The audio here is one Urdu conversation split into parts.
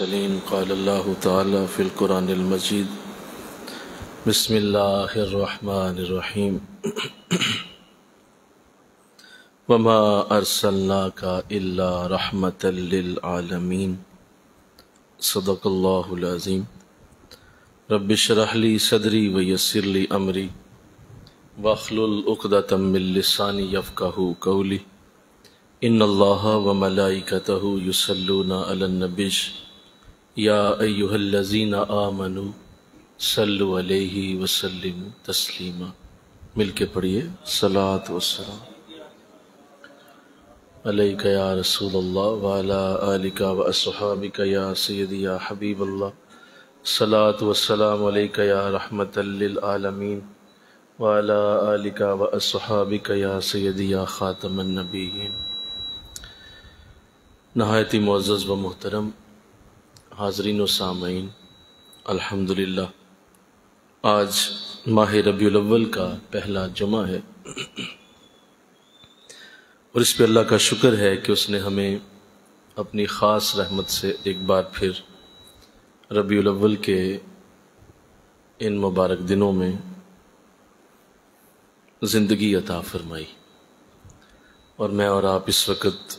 المرسلين قال الله تعالى في القرآن المجيد بسم الله الرحمن الرحيم وما أرسلناك إلا رحمة للعالمين صدق الله العظيم رب اشرح لي صدري ويسر لي أمري واحلل عقدة من لساني يفقهوا قولي ان اللہ وملائکتہ یصلون علی النبی یا ایہا الذین آمنوا صلوا علیہ وسلموا تسلیما۔ مل کے پڑھیے صلاۃ والسلام علیک یا رسول اللہ وعلی آلک واصحابک یا سیدی یا حبیب اللہ، صلاۃ والسلام علیک یا رحمۃ للعالمین وعلی آلک واصحابک یا سیدی یا خاتم النبیین۔ نہایت معزز و محترم حاضرین و سامعین، الحمدللہ آج ماہ ربیع الاول کا پہلا جمعہ ہے، اور اس پہ اللہ کا شکر ہے کہ اس نے ہمیں اپنی خاص رحمت سے ایک بار پھر ربیع الاول کے ان مبارک دنوں میں زندگی عطا فرمائی، اور میں اور آپ اس وقت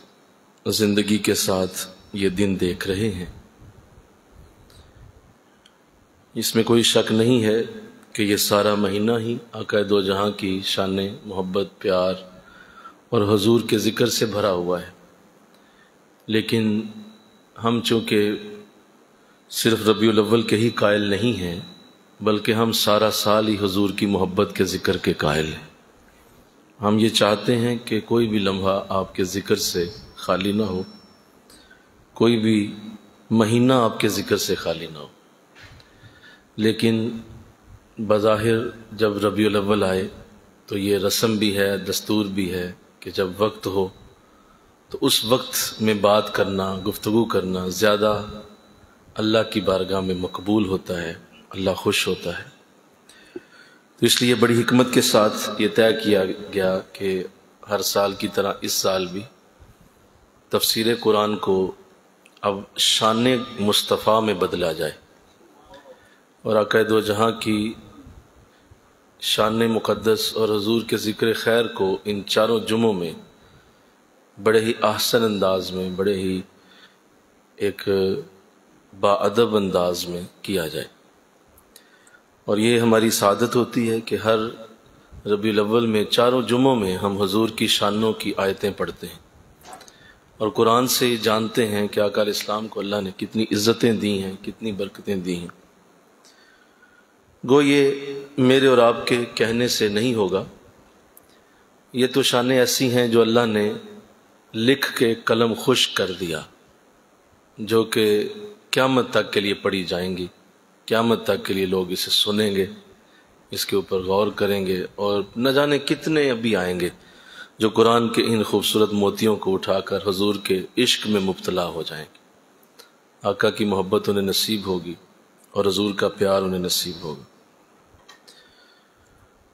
زندگی کے ساتھ یہ دن دیکھ رہے ہیں۔ اس میں کوئی شک نہیں ہے کہ یہ سارا مہینہ ہی آقا دو جہاں کی شان محبت، پیار اور حضور کے ذکر سے بھرا ہوا ہے، لیکن ہم چونکہ صرف ربیع الاول کے ہی قائل نہیں ہیں، بلکہ ہم سارا سال ہی حضور کی محبت کے ذکر کے قائل ہیں۔ ہم یہ چاہتے ہیں کہ کوئی بھی لمحہ آپ کے ذکر سے خالی نہ ہو، کوئی بھی مہینہ آپ کے ذکر سے خالی نہ ہو، لیکن بظاہر جب ربیع الاول آئے تو یہ رسم بھی ہے، دستور بھی ہے کہ جب وقت ہو تو اس وقت میں بات کرنا، گفتگو کرنا زیادہ اللہ کی بارگاہ میں مقبول ہوتا ہے، اللہ خوش ہوتا ہے۔ تو اس لیے بڑی حکمت کے ساتھ یہ طے کیا گیا کہ ہر سال کی طرح اس سال بھی تفسیر قرآن کو اب شان مصطفیٰ میں بدلا جائے، اور آقا دو جہاں کی شان مقدس اور حضور کے ذکر خیر کو ان چاروں جمعوں میں بڑے ہی احسن انداز میں، بڑے ہی ایک باادب انداز میں کیا جائے۔ اور یہ ہماری سعادت ہوتی ہے کہ ہر ربیع الاول میں چاروں جمعوں میں ہم حضور کی شانوں کی آیتیں پڑھتے ہیں، اور قرآن سے جانتے ہیں کہ آقا علیہ السلام کو اللہ نے کتنی عزتیں دی ہیں، کتنی برکتیں دی ہیں۔ گو یہ میرے اور آپ کے کہنے سے نہیں ہوگا، یہ تو شانیں ایسی ہیں جو اللہ نے لکھ کے قلم خشک کر دیا، جو کہ قیامت تک کے لیے پڑھی جائیں گی، قیامت تک کے لیے لوگ اسے سنیں گے، اس کے اوپر غور کریں گے، اور نہ جانے کتنے ابھی آئیں گے جو قرآن کے ان خوبصورت موتیوں کو اٹھا کر حضور کے عشق میں مبتلا ہو جائیں گے۔ آقا کی محبت انہیں نصیب ہوگی اور حضور کا پیار انہیں نصیب ہوگا۔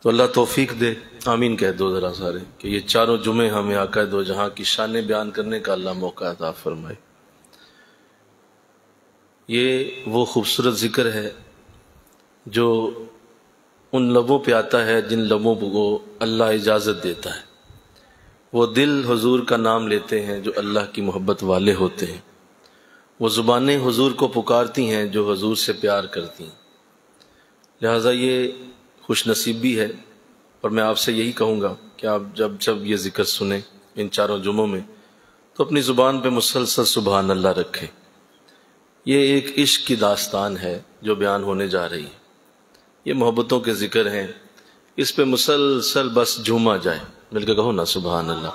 تو اللہ توفیق دے، آمین کہہ دو ذرا سارے، کہ یہ چاروں جمعے ہمیں آقا دو جہاں کی شانیں بیان کرنے کا اللہ موقع عطا فرمائے۔ یہ وہ خوبصورت ذکر ہے جو ان لبوں پہ آتا ہے جن لبوں کو اللہ اجازت دیتا ہے۔ وہ دل حضور کا نام لیتے ہیں جو اللہ کی محبت والے ہوتے ہیں، وہ زبانیں حضور کو پکارتی ہیں جو حضور سے پیار کرتی ہیں۔ لہٰذا یہ خوش نصیبی ہے، اور میں آپ سے یہی کہوں گا کہ آپ جب یہ ذکر سنیں ان چاروں جمعوں میں تو اپنی زبان پہ مسلسل سبحان اللہ رکھیں۔ یہ ایک عشق کی داستان ہے جو بیان ہونے جا رہی ہے، یہ محبتوں کے ذکر ہیں، اس پہ مسلسل بس جھوما جائے، مل کے کہو نا سبحان اللہ۔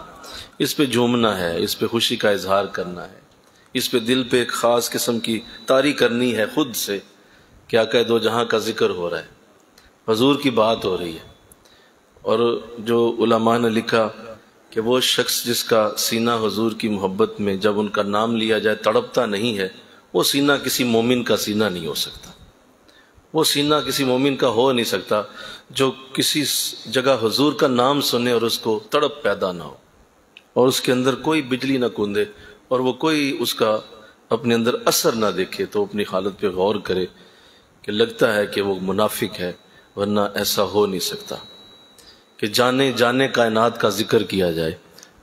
اس پہ جھومنا ہے، اس پہ خوشی کا اظہار کرنا ہے، اس پہ دل پہ ایک خاص قسم کی طاری کرنی ہے خود سے کہ آقا دو جہاں کا ذکر ہو رہا ہے، حضور کی بات ہو رہی ہے۔ اور جو علماء نے لکھا کہ وہ شخص جس کا سینہ حضور کی محبت میں جب ان کا نام لیا جائے تڑپتا نہیں ہے، وہ سینہ کسی مومن کا سینہ نہیں ہو سکتا، وہ سینہ کسی مومن کا ہو نہیں سکتا جو کسی جگہ حضور کا نام سنے اور اس کو تڑپ پیدا نہ ہو، اور اس کے اندر کوئی بجلی نہ کوندے، اور وہ کوئی اس کا اپنے اندر اثر نہ دیکھے تو اپنی حالت پہ غور کرے کہ لگتا ہے کہ وہ منافق ہے، ورنہ ایسا ہو نہیں سکتا کہ جانے جانے کائنات کا ذکر کیا جائے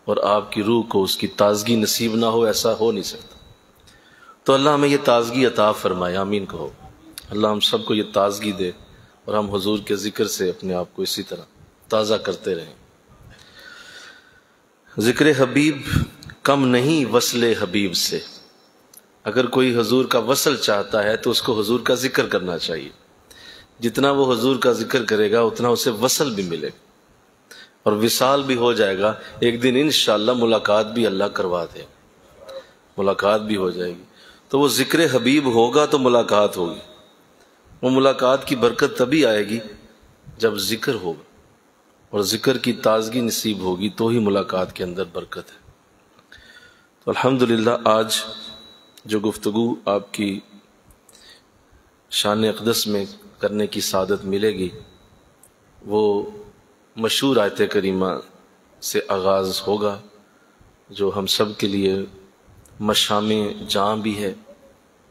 اور آپ کی روح کو اس کی تازگی نصیب نہ ہو، ایسا ہو نہیں سکتا۔ تو اللہ ہمیں یہ تازگی عطا فرمائے، آمین کہو۔ اللہ ہم سب کو یہ تازگی دے اور ہم حضور کے ذکر سے اپنے آپ کو اسی طرح تازہ کرتے رہیں۔ ذکر حبیب کم نہیں وصل حبیب سے۔ اگر کوئی حضور کا وصل چاہتا ہے تو اس کو حضور کا ذکر کرنا چاہیے۔ جتنا وہ حضور کا ذکر کرے گا اتنا اسے وصل بھی ملے گا اور وصال بھی ہو جائے گا۔ ایک دن انشاءاللہ ملاقات بھی اللہ کروا دے، ملاقات بھی ہو جائے گی۔ تو وہ ذکر حبیب ہوگا تو ملاقات ہوگی۔ وہ ملاقات کی برکت تبھی آئے گی جب ذکر ہوگا، اور ذکر کی تازگی نصیب ہوگی تو ہی ملاقات کے اندر برکت ہے۔ تو الحمدللہ آج جو گفتگو آپ کی شان اقدس میں کرنے کی سعادت ملے گی وہ مشہور آیت کریمہ سے آغاز ہوگا، جو ہم سب کے لیے مشام جاں بھی ہے،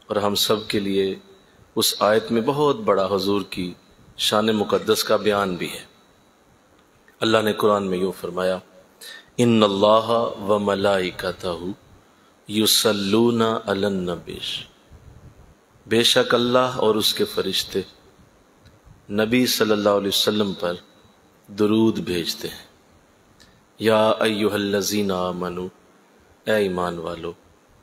اور ہم سب کے لیے اس آیت میں بہت بڑا حضور کی شان مقدس کا بیان بھی ہے۔ اللہ نے قرآن میں یوں فرمایا، ان اللہ و ملائکتہ یصلون علی النبی، بے شک اللہ اور اس کے فرشتے نبی صلی اللہ علیہ وسلم پر درود بھیجتے ہیں۔ یا ایھا الذین آمنوا، اے ایمان والو،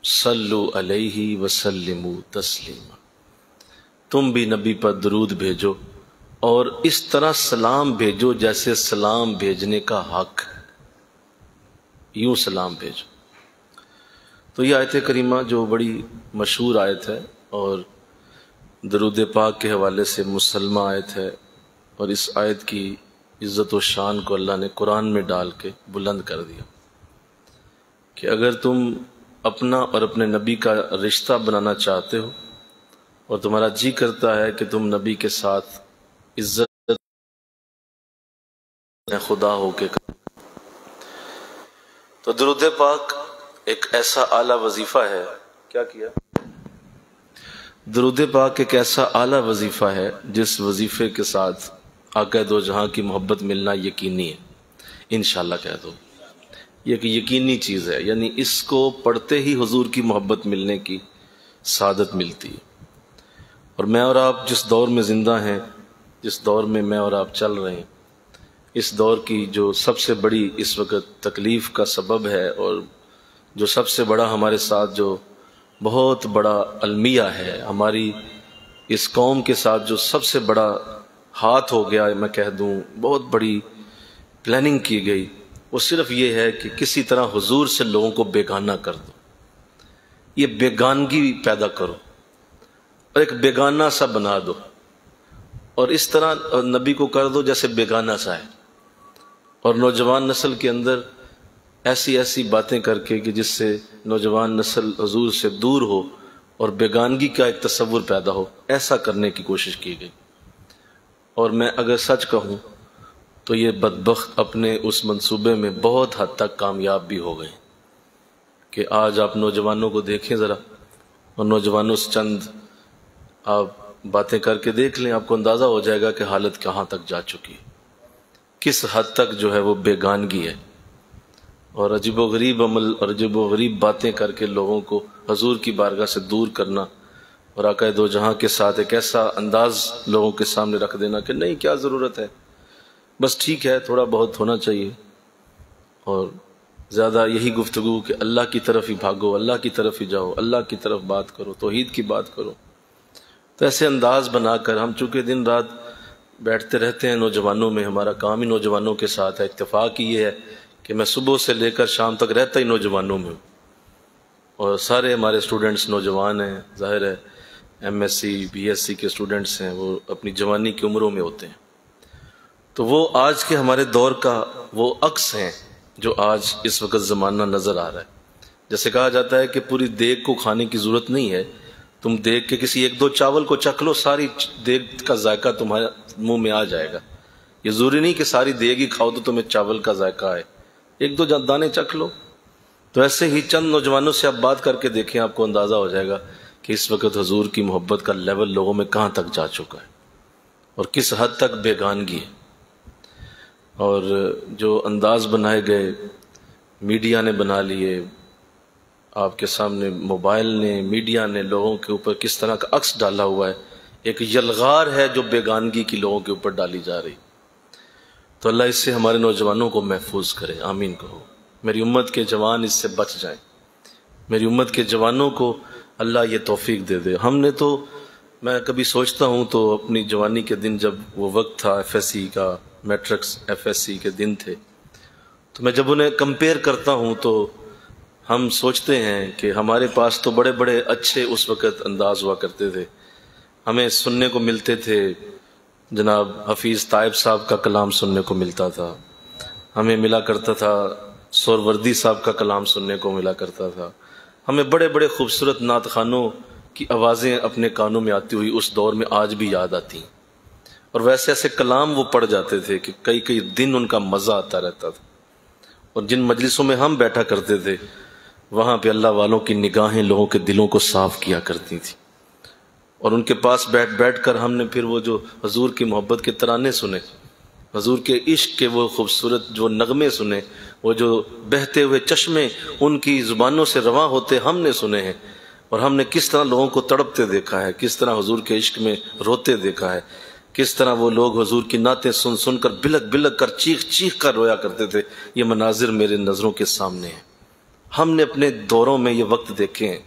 صلو علیہ وسلموا تسلیما، تم بھی نبی پر درود بھیجو اور اس طرح سلام بھیجو جیسے سلام بھیجنے کا حق ہے، یوں سلام بھیجو۔ تو یہ آیت کریمہ جو بڑی مشہور آیت ہے اور درود پاک کے حوالے سے مسلمہ آیت ہے، اور اس آیت کی عزت و شان کو اللہ نے قرآن میں ڈال کے بلند کر دیا کہ اگر تم اپنا اور اپنے نبی کا رشتہ بنانا چاہتے ہو اور تمہارا جی کرتا ہے کہ تم نبی کے ساتھ عزت خدا ہو کے تو درود پاک ایک ایسا اعلیٰ وظیفہ ہے۔ کیا کیا؟ درود پاک ایک ایسا اعلیٰ وظیفہ ہے جس وظیفے کے ساتھ آقا دو جہاں کی محبت ملنا یقینی ہے، انشاءاللہ کہہ دو۔ یہ ایک یقینی چیز ہے، یعنی اس کو پڑھتے ہی حضور کی محبت ملنے کی سعادت ملتی ہے۔ اور میں اور آپ جس دور میں زندہ ہیں، جس دور میں میں اور آپ چل رہے ہیں، اس دور کی جو سب سے بڑی اس وقت تکلیف کا سبب ہے، اور جو سب سے بڑا ہمارے ساتھ جو بہت بڑا المیہ ہے، ہماری اس قوم کے ساتھ جو سب سے بڑا ہاتھ ہو گیا، میں کہہ دوں بہت بڑی پلاننگ کی گئی، وہ صرف یہ ہے کہ کسی طرح حضور سے لوگوں کو بیگانہ کر دو، یہ بیگانگی پیدا کرو اور ایک بیگانہ سا بنا دو، اور اس طرح نبی کو کر دو جیسے بیگانہ سا ہے، اور نوجوان نسل کے اندر ایسی ایسی باتیں کر کے کہ جس سے نوجوان نسل حضور سے دور ہو اور بیگانگی کا ایک تصور پیدا ہو، ایسا کرنے کی کوشش کی گئی۔ اور میں اگر سچ کہوں تو یہ بدبخت اپنے اس منصوبے میں بہت حد تک کامیاب بھی ہو گئے کہ آج آپ نوجوانوں کو دیکھیں ذرا، اور نوجوانوں سے چند آپ باتیں کر کے دیکھ لیں، آپ کو اندازہ ہو جائے گا کہ حالت کہاں تک جا چکی ہے، کس حد تک جو ہے وہ بیگانگی ہے، اور عجیب و غریب عمل اور عجیب و غریب باتیں کر کے لوگوں کو حضور کی بارگاہ سے دور کرنا، اور آقا دو جہاں کے ساتھ ایک ایسا انداز لوگوں کے سامنے رکھ دینا کہ نہیں کیا ضرورت ہے، بس ٹھیک ہے تھوڑا بہت ہونا چاہیے، اور زیادہ یہی گفتگو کہ اللہ کی طرف ہی بھاگو، اللہ کی طرف ہی جاؤ، اللہ کی طرف بات کرو، توحید کی بات کرو۔ تو ایسے انداز بنا کر ہم چونکہ دن رات بیٹھتے رہتے ہیں نوجوانوں میں، ہمارا کام ہی نوجوانوں کے ساتھ ہے، اتفاق ہی یہ ہے کہ میں صبح سے لے کر شام تک رہتا ہی نوجوانوں میں ہوں، اور سارے ہمارے اسٹوڈنٹس نوجوان ہیں، ظاہر ہے M S C B S C کے اسٹوڈنٹس ہیں، وہ اپنی جوانی کی عمروں میں ہوتے ہیں، تو وہ آج کے ہمارے دور کا وہ عکس ہیں جو آج اس وقت زمانہ نظر آ رہا ہے۔ جیسے کہا جاتا ہے کہ پوری دیگ کو کھانے کی ضرورت نہیں ہے، تم دیگ کے کسی ایک دو چاول کو چکھ لو، ساری دیگ کا ذائقہ تمہارے منہ میں آ جائے گا۔ یہ ضروری نہیں کہ ساری دیگ ہی کھاؤ تو تمہیں چاول کا ذائقہ آئے، ایک دو دانے چکھ لو تو ایسے ہی چند نوجوانوں سے آپ بات کر کے دیکھیں، آپ کو اندازہ ہو جائے گا کہ اس وقت حضور کی محبت کا لیول لوگوں میں کہاں تک جا چکا ہے اور کس حد تک بیگانگی ہے۔ اور جو انداز بنائے گئے، میڈیا نے بنا لیے، آپ کے سامنے موبائل نے، میڈیا نے لوگوں کے اوپر کس طرح کا عکس ڈالا ہوا ہے، ایک یلغار ہے جو بیگانگی کی لوگوں کے اوپر ڈالی جا رہی۔ تو اللہ اس سے ہمارے نوجوانوں کو محفوظ کرے، آمین کہو۔ میری امت کے جوان اس سے بچ جائیں، میری امت کے جوانوں کو اللہ یہ توفیق دے دے۔ ہم نے تو، میں کبھی سوچتا ہوں تو اپنی جوانی کے دن، جب وہ وقت تھا ایف ایس سی کا، میٹرکس ایف ایس سی کے دن تھے، تو میں جب انہیں کمپیئر کرتا ہوں تو ہم سوچتے ہیں کہ ہمارے پاس تو بڑے بڑے اچھے اس وقت انداز ہوا کرتے تھے، ہمیں سننے کو ملتے تھے، جناب حفیظ طائب صاحب کا کلام سننے کو ملتا تھا، ہمیں ملا کرتا تھا سہروردی صاحب کا کلام سننے کو ملا کرتا تھا، ہمیں بڑے بڑے خوبصورت نعت خوانوں کی آوازیں اپنے کانوں میں آتی ہوئی اس دور میں آج بھی یاد آتی ہیں، اور ویسے ایسے کلام وہ پڑھ جاتے تھے کہ کئی کئی دن ان کا مزہ آتا رہتا تھا۔ اور جن مجلسوں میں ہم بیٹھا کرتے تھے وہاں پہ اللہ والوں کی نگاہیں لوگوں کے دلوں کو صاف کیا کرتی تھی، اور ان کے پاس بیٹھ بیٹھ کر ہم نے پھر وہ جو حضور کی محبت کے ترانے سنے، حضور کے عشق کے وہ خوبصورت جو نغمے سنے، وہ جو بہتے ہوئے چشمے ان کی زبانوں سے رواں ہوتے ہم نے سنے ہیں، اور ہم نے کس طرح لوگوں کو تڑپتے دیکھا ہے، کس طرح حضور کے عشق میں روتے دیکھا ہے، کس طرح وہ لوگ حضور کی نعتیں سن سن کر بلک بلک کر چیخ چیخ کر رویا کرتے تھے۔ یہ مناظر میرے نظروں کے سامنے ہیں، ہم نے اپنے دوروں میں یہ وقت دیکھے ہیں۔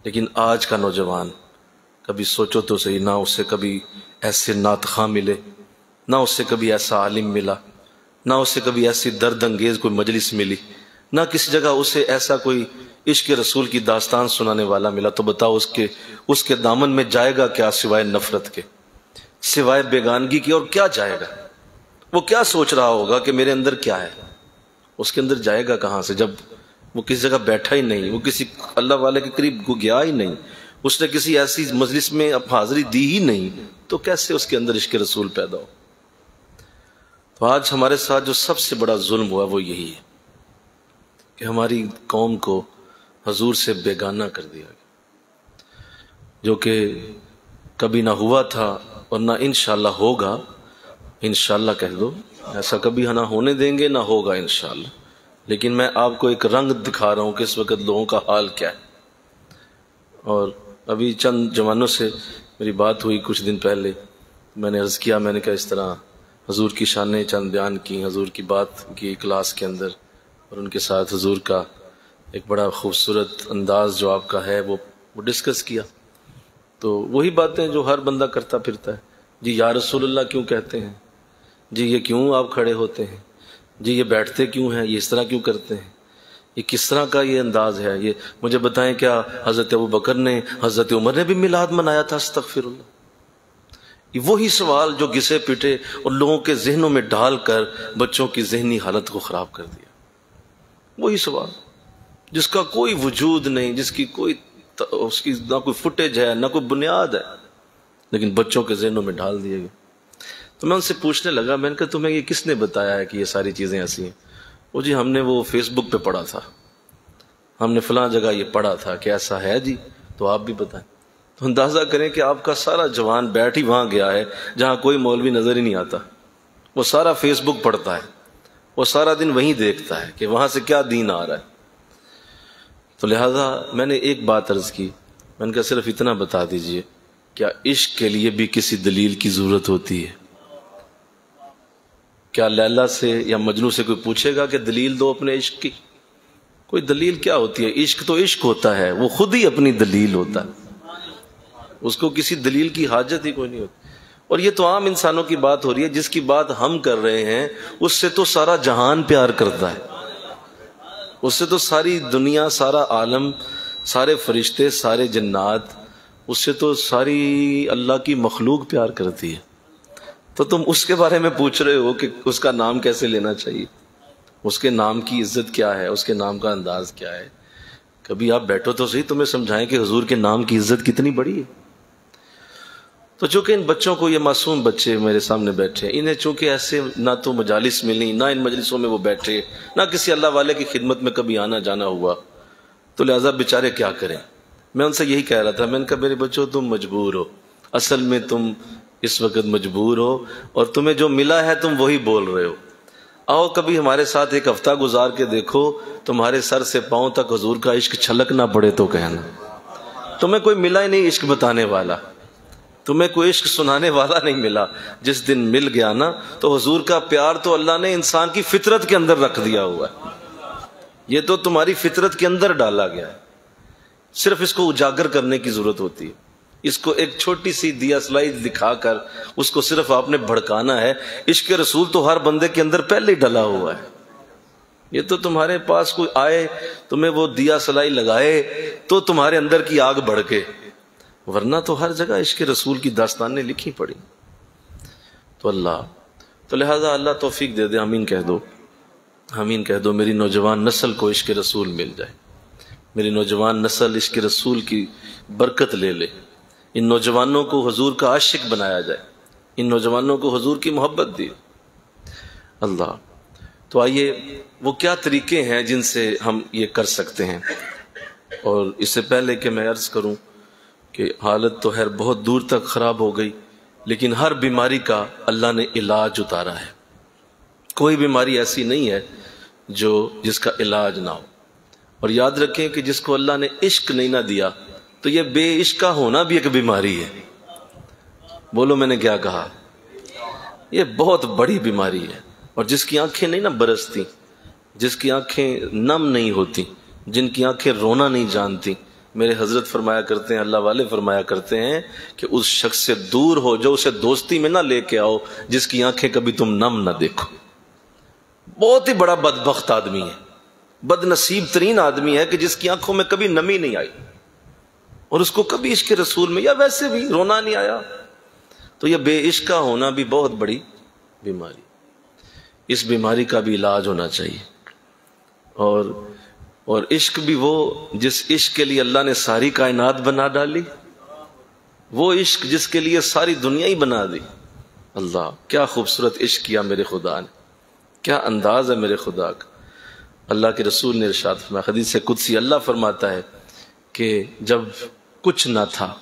لیکن آج کا نوجوان، کبھی سوچو تو صحیح، نہ اسے کبھی ایسے نعت خواں ملے، نہ اسے کبھی ایسا عالم ملا، نہ اسے کبھی ایسی درد انگیز کوئی مجلس ملی، نہ کسی جگہ اسے ایسا کوئی عشق رسول کی داستان سنانے والا ملا۔ تو بتاؤ اس کے دامن میں جائے گا کیا سوائے نفرت کے، سوائے بیگانگی کی، اور کیا جائے گا؟ وہ کیا سوچ رہا ہوگا کہ میرے اندر کیا ہے؟ اس کے اندر جائے گا کہاں سے جب وہ کسی جگہ بیٹھا ہی نہیں، وہ کسی اللہ والے کے قریب گیا ہی نہیں، اس نے کسی ایسی مجلس میں اب حاضری دی ہی نہیں، تو کیسے اس کے اندر عشق رسول پیدا ہو؟ تو آج ہمارے ساتھ جو سب سے بڑا ظلم ہوا وہ یہی ہے کہ ہماری قوم کو حضور سے بیگانہ کر دیا گیا، جو کہ کبھی نہ ہوا تھا اور نہ انشاءاللہ ہوگا۔ انشاءاللہ کہہ دو، ایسا کبھی نہ ہونے دیں گے، نہ ہوگا انشاءاللہ۔ لیکن میں آپ کو ایک رنگ دکھا رہا ہوں کہ اس وقت لوگوں کا حال کیا ہے۔ اور ابھی چند جوانوں سے میری بات ہوئی کچھ دن پہلے، میں نے عرض کیا، میں نے کہا اس طرح حضور کی شانیں چند بیان کی، حضور کی بات کی کلاس کے اندر، اور ان کے ساتھ حضور کا ایک بڑا خوبصورت انداز جو آپ کا ہے وہ ڈسکس کیا۔ تو وہی باتیں جو ہر بندہ کرتا پھرتا ہے، جی یا رسول اللہ کیوں کہتے ہیں، جی یہ کیوں آپ کھڑے ہوتے ہیں، جی یہ بیٹھتے کیوں ہیں، یہ اس طرح کیوں کرتے ہیں، یہ کس طرح کا یہ انداز ہے، یہ مجھے بتائیں کیا حضرت ابوبکر نے، حضرت عمر نے بھی میلاد منایا تھا؟ استغفر اللہ۔ یہ وہی سوال جو گھسے پیٹے اور لوگوں کے ذہنوں میں ڈال کر بچوں کی ذہنی حالت کو خراب کر دیا، وہی سوال جس کا کوئی وجود نہیں، جس کی اس کی نہ کوئی فوٹیج ہے، نہ کوئی بنیاد ہے، لیکن بچوں کے ذہنوں میں ڈال دیے گئے۔ تو میں ان سے پوچھنے لگا، میں نے کہا تمہیں یہ کس نے بتایا ہے کہ یہ ساری چیزیں ایسی ہیں؟ وہ جی ہم نے وہ فیس بک پہ پڑھا تھا، ہم نے فلاں جگہ یہ پڑھا تھا کہ ایسا ہے جی، تو آپ بھی بتائیں۔ تو اندازہ کریں کہ آپ کا سارا جوان بیٹھ ہی وہاں گیا ہے جہاں کوئی مولوی نظر ہی نہیں آتا، وہ سارا فیس بک پڑھتا ہے، وہ سارا دن وہیں دیکھتا ہے کہ وہاں سے کیا دین آ رہا ہے۔ تو لہذا میں نے ایک بات عرض کی، میں نے کہا صرف اتنا بتا دیجئے، کیا عشق کے لیے بھی کسی دلیل کی ضرورت ہوتی ہے؟ کیا لیلا سے یا مجنوں سے کوئی پوچھے گا کہ دلیل دو اپنے عشق کی؟ کوئی دلیل کیا ہوتی ہے؟ عشق تو عشق ہوتا ہے، وہ خود ہی اپنی دلیل ہوتا ہے، اس کو کسی دلیل کی حاجت ہی کوئی نہیں ہوتی۔ اور یہ تو عام انسانوں کی بات ہو رہی ہے، جس کی بات ہم کر رہے ہیں اس سے تو سارا جہان پیار کرتا ہے، اس سے تو ساری دنیا، سارا عالم، سارے فرشتے، سارے جنات، اس سے تو ساری اللہ کی مخلوق پیار کرتی ہے۔ تو تم اس کے بارے میں پوچھ رہے ہو کہ اس کا نام کیسے لینا چاہیے، اس کے نام کی عزت کیا ہے، اس کے نام کا انداز کیا ہے؟ کبھی آپ بیٹھو تو صحیح، تمہیں سمجھائیں کہ حضور کے نام کی عزت کتنی بڑی ہے۔ تو چونکہ ان بچوں کو، یہ معصوم بچے میرے سامنے بیٹھے، انہیں چونکہ ایسے نہ تو مجالس ملی، نہ ان مجلسوں میں وہ بیٹھے، نہ کسی اللہ والے کی خدمت میں کبھی آنا جانا ہوا، تو لہٰذا بیچارے کیا کریں۔ میں ان سے یہی کہہ رہا تھا، میں نے کہا میرے بچوں تم مجبور ہو، اصل میں تم اس وقت مجبور ہو، اور تمہیں جو ملا ہے تم وہی بول رہے ہو۔ آؤ کبھی ہمارے ساتھ ایک ہفتہ گزار کے دیکھو، تمہارے سر سے پاؤں تک حضور کا عشق چھلک نہ پڑے تو کہنا۔ تمہیں کوئی ملا ہی نہیں عشق بتانے والا، تمہیں کوئی عشق سنانے والا نہیں ملا۔ جس دن مل گیا نا تو حضور کا پیار تو اللہ نے انسان کی فطرت کے اندر رکھ دیا ہوا ہے، یہ تو تمہاری فطرت کے اندر ڈالا گیا ہے، صرف اس کو اجاگر کرنے کی ضرورت ہوتی ہے۔ اس کو ایک چھوٹی سی دیا سلائی دکھا کر اس کو صرف آپ نے بھڑکانا ہے۔ عشق رسول تو ہر بندے کے اندر پہلے ہی ڈلا ہوا ہے، یہ تو تمہارے پاس کوئی آئے تمہیں وہ دیا سلائی لگائے تو تمہارے اندر کی آگ بھڑکے، ورنہ تو ہر جگہ عشق رسول کی داستانیں لکھی پڑی۔ تو لہذا اللہ توفیق دے دے، آمین کہہ دو، آمین کہہ دو، میری نوجوان نسل کو عشق رسول مل جائے، میری نوجوان نسل عشق رسول کی برکت لے لے، ان نوجوانوں کو حضور کا عاشق بنایا جائے، ان نوجوانوں کو حضور کی محبت دی اللہ۔ تو آئیے وہ کیا طریقے ہیں جن سے ہم یہ کر سکتے ہیں، اور اس سے پہلے کہ میں عرض کروں کہ حالت تو خیر بہت دور تک خراب ہو گئی، لیکن ہر بیماری کا اللہ نے علاج اتارا ہے، کوئی بیماری ایسی نہیں ہے جس کا علاج نہ ہو۔ اور یاد رکھیں کہ جس کو اللہ نے عشق نہیں نہ دیا تو یہ بے عشق کا ہونا بھی ایک بیماری ہے۔ بولو میں نے کیا کہا؟ یہ بہت بڑی بیماری ہے۔ اور جس کی آنکھیں نہیں نہ برستی، جس کی آنکھیں نم نہیں ہوتی، جن کی آنکھیں رونا نہیں جانتی، میرے حضرت فرمایا کرتے ہیں، اللہ والے فرمایا کرتے ہیں کہ اس شخص سے دور ہو جو اسے دوستی میں نہ لے کے آؤ جس کی آنکھیں کبھی تم نم نہ دیکھو۔ بہت ہی بڑا بدبخت آدمی ہے، بد نصیب ترین آدمی ہے کہ جس کی آنکھوں میں کبھی نمی نہیں آئی اور اس کو کبھی عشق رسول میں یا ویسے بھی رونا نہیں آیا۔ تو یہ بے عشق کا ہونا بھی بہت بڑی بیماری، اس بیماری کا بھی علاج ہونا چاہیے۔ اور عشق بھی وہ جس عشق کے لیے اللہ نے ساری کائنات بنا ڈالی، وہ عشق جس کے لیے ساری دنیا ہی بنا دی۔ اللہ کیا خوبصورت عشق کیا میرے خدا نے، کیا انداز ہے میرے خدا کا۔ اللہ کے رسول نے ارشاد فرمایا، حدیث قدسی اللہ فرماتا ہے کہ جب کچھ نہ تھا،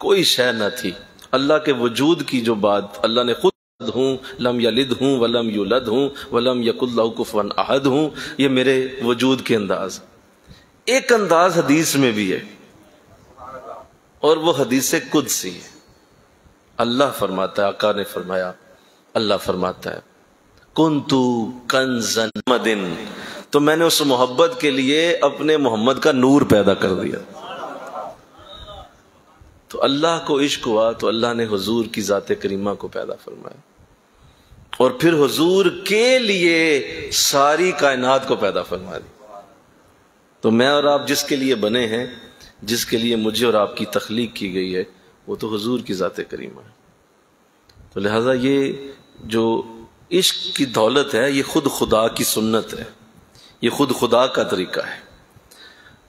کوئی شے نہ تھی، اللہ کے وجود کی جو بات اللہ نے خود ہوں، لم یلد ہوں ولم یولد ہوں ولم یکن لہ کفوا احد ہوں، یہ میرے وجود کے انداز۔ ایک انداز حدیث میں بھی ہے اور وہ حدیث قدسی ہے۔ اللہ فرماتا ہے، آقا نے فرمایا، اللہ فرماتا ہے کنتُ کنزا محمد، تو میں نے اس محبت کے لیے اپنے محمد کا نور پیدا کر دیا۔ تو اللہ کو عشق ہوا تو اللہ نے حضور کی ذات کریمہ کو پیدا فرمایا، اور پھر حضور کے لیے ساری کائنات کو پیدا فرما دی۔ تو میں اور آپ جس کے لیے بنے ہیں، جس کے لیے مجھے اور آپ کی تخلیق کی گئی ہے، وہ تو حضور کی ذات کریمہ ہے۔ تو لہذا یہ جو عشق کی دولت ہے، یہ خود خدا کی سنت ہے، یہ خود خدا کا طریقہ ہے۔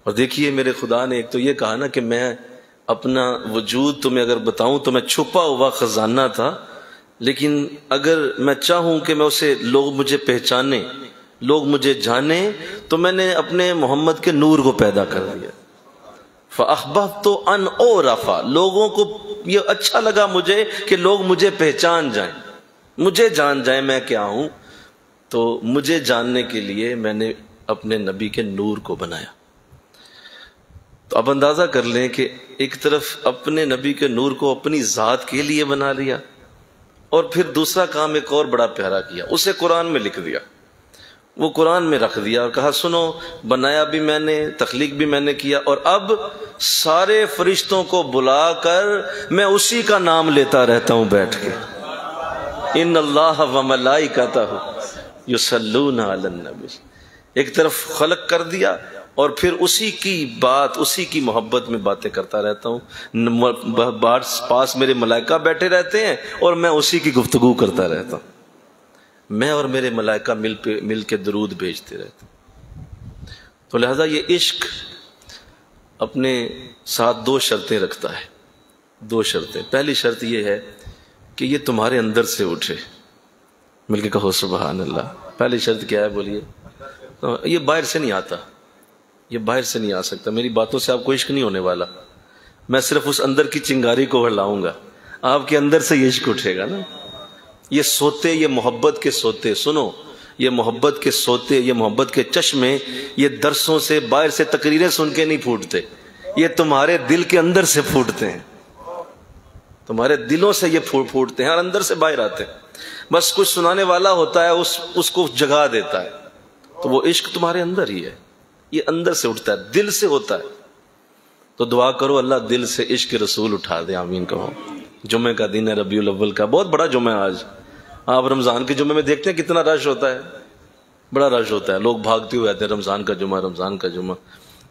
اور دیکھیے میرے خدا نے ایک تو یہ کہا نا کہ میں اپنا وجود تمہیں اگر بتاؤں تو میں چھپا ہوا خزانہ تھا، لیکن اگر میں چاہوں کہ میں اسے لوگ مجھے پہچانے، لوگ مجھے جانیں، تو میں نے اپنے محمد کے نور کو پیدا کر دیا۔ فَأَحْبَبْتُ أَنْ أُعْرَفَ، لوگوں کو یہ اچھا لگا مجھے کہ لوگ مجھے پہچان جائیں، مجھے جان جائیں میں کیا ہوں۔ تو مجھے جاننے کے لیے میں نے اپنے نبی کے نور کو بنایا۔ تو اب اندازہ کر لیں کہ ایک طرف اپنے نبی کے نور کو اپنی ذات کے لیے بنا لیا، اور پھر دوسرا کام ایک اور بڑا پیارا کیا، اسے قرآن میں لکھ دیا، وہ قرآن میں رکھ دیا اور کہا سنو، بنایا بھی میں نے، تخلیق بھی میں نے کیا، اور اب سارے فرشتوں کو بلا کر میں اسی کا نام لیتا رہتا ہوں بیٹھ کے، ان اللہ وملائکتہ یصلون علی النبی۔ ایک طرف خلق کر دیا اور پھر اسی کی بات، اسی کی محبت میں باتیں کرتا رہتا ہوں، پاس میرے ملائکہ بیٹھے رہتے ہیں اور میں اسی کی گفتگو کرتا رہتا ہوں، میں اور میرے ملائکہ مل کے درود بھیجتے رہتے ہیں۔ تو لہذا یہ عشق اپنے ساتھ دو شرطیں رکھتا ہے۔ دو شرطیں. پہلی شرط یہ ہے کہ یہ تمہارے اندر سے اٹھے. مل کے کہو سبحان اللہ. پہلی شرط کیا ہے بولیے؟ یہ باہر سے نہیں آتا, یہ باہر سے نہیں آ سکتا. میری باتوں سے آپ کو عشق نہیں ہونے والا, میں صرف اس اندر کی چنگاری کو ہلاؤں گا, آپ کے اندر سے یہ عشق اٹھے گا نا. یہ سوتے, یہ محبت کے سوتے, سنو, یہ محبت کے سوتے, یہ محبت کے چشمے, یہ درسوں سے باہر سے تقریریں سن کے نہیں پھوٹتے, یہ تمہارے دل کے اندر سے پھوٹتے ہیں. تمہارے دلوں سے یہ پھوٹتے ہیں اور اندر سے باہر آتے ہیں. بس کچھ سنانے والا ہوتا ہے, اس کو جگا دیتا ہے. تو وہ عشق تمہارے اندر ہی ہے, یہ اندر سے اٹھتا ہے, دل سے ہوتا ہے. تو دعا کرو اللہ دل سے عشق رسول اٹھا دے. آمین کہو. جمعہ کا دن ہے, ربیع الاول کا, بہت بڑا جمعہ ہے آج. آپ رمضان کے جمعے میں دیکھتے ہیں کتنا رش ہوتا ہے, بڑا رش ہوتا ہے, لوگ بھاگتے ہوئے آتے ہیں. رمضان کا جمعہ, رمضان کا جمعہ.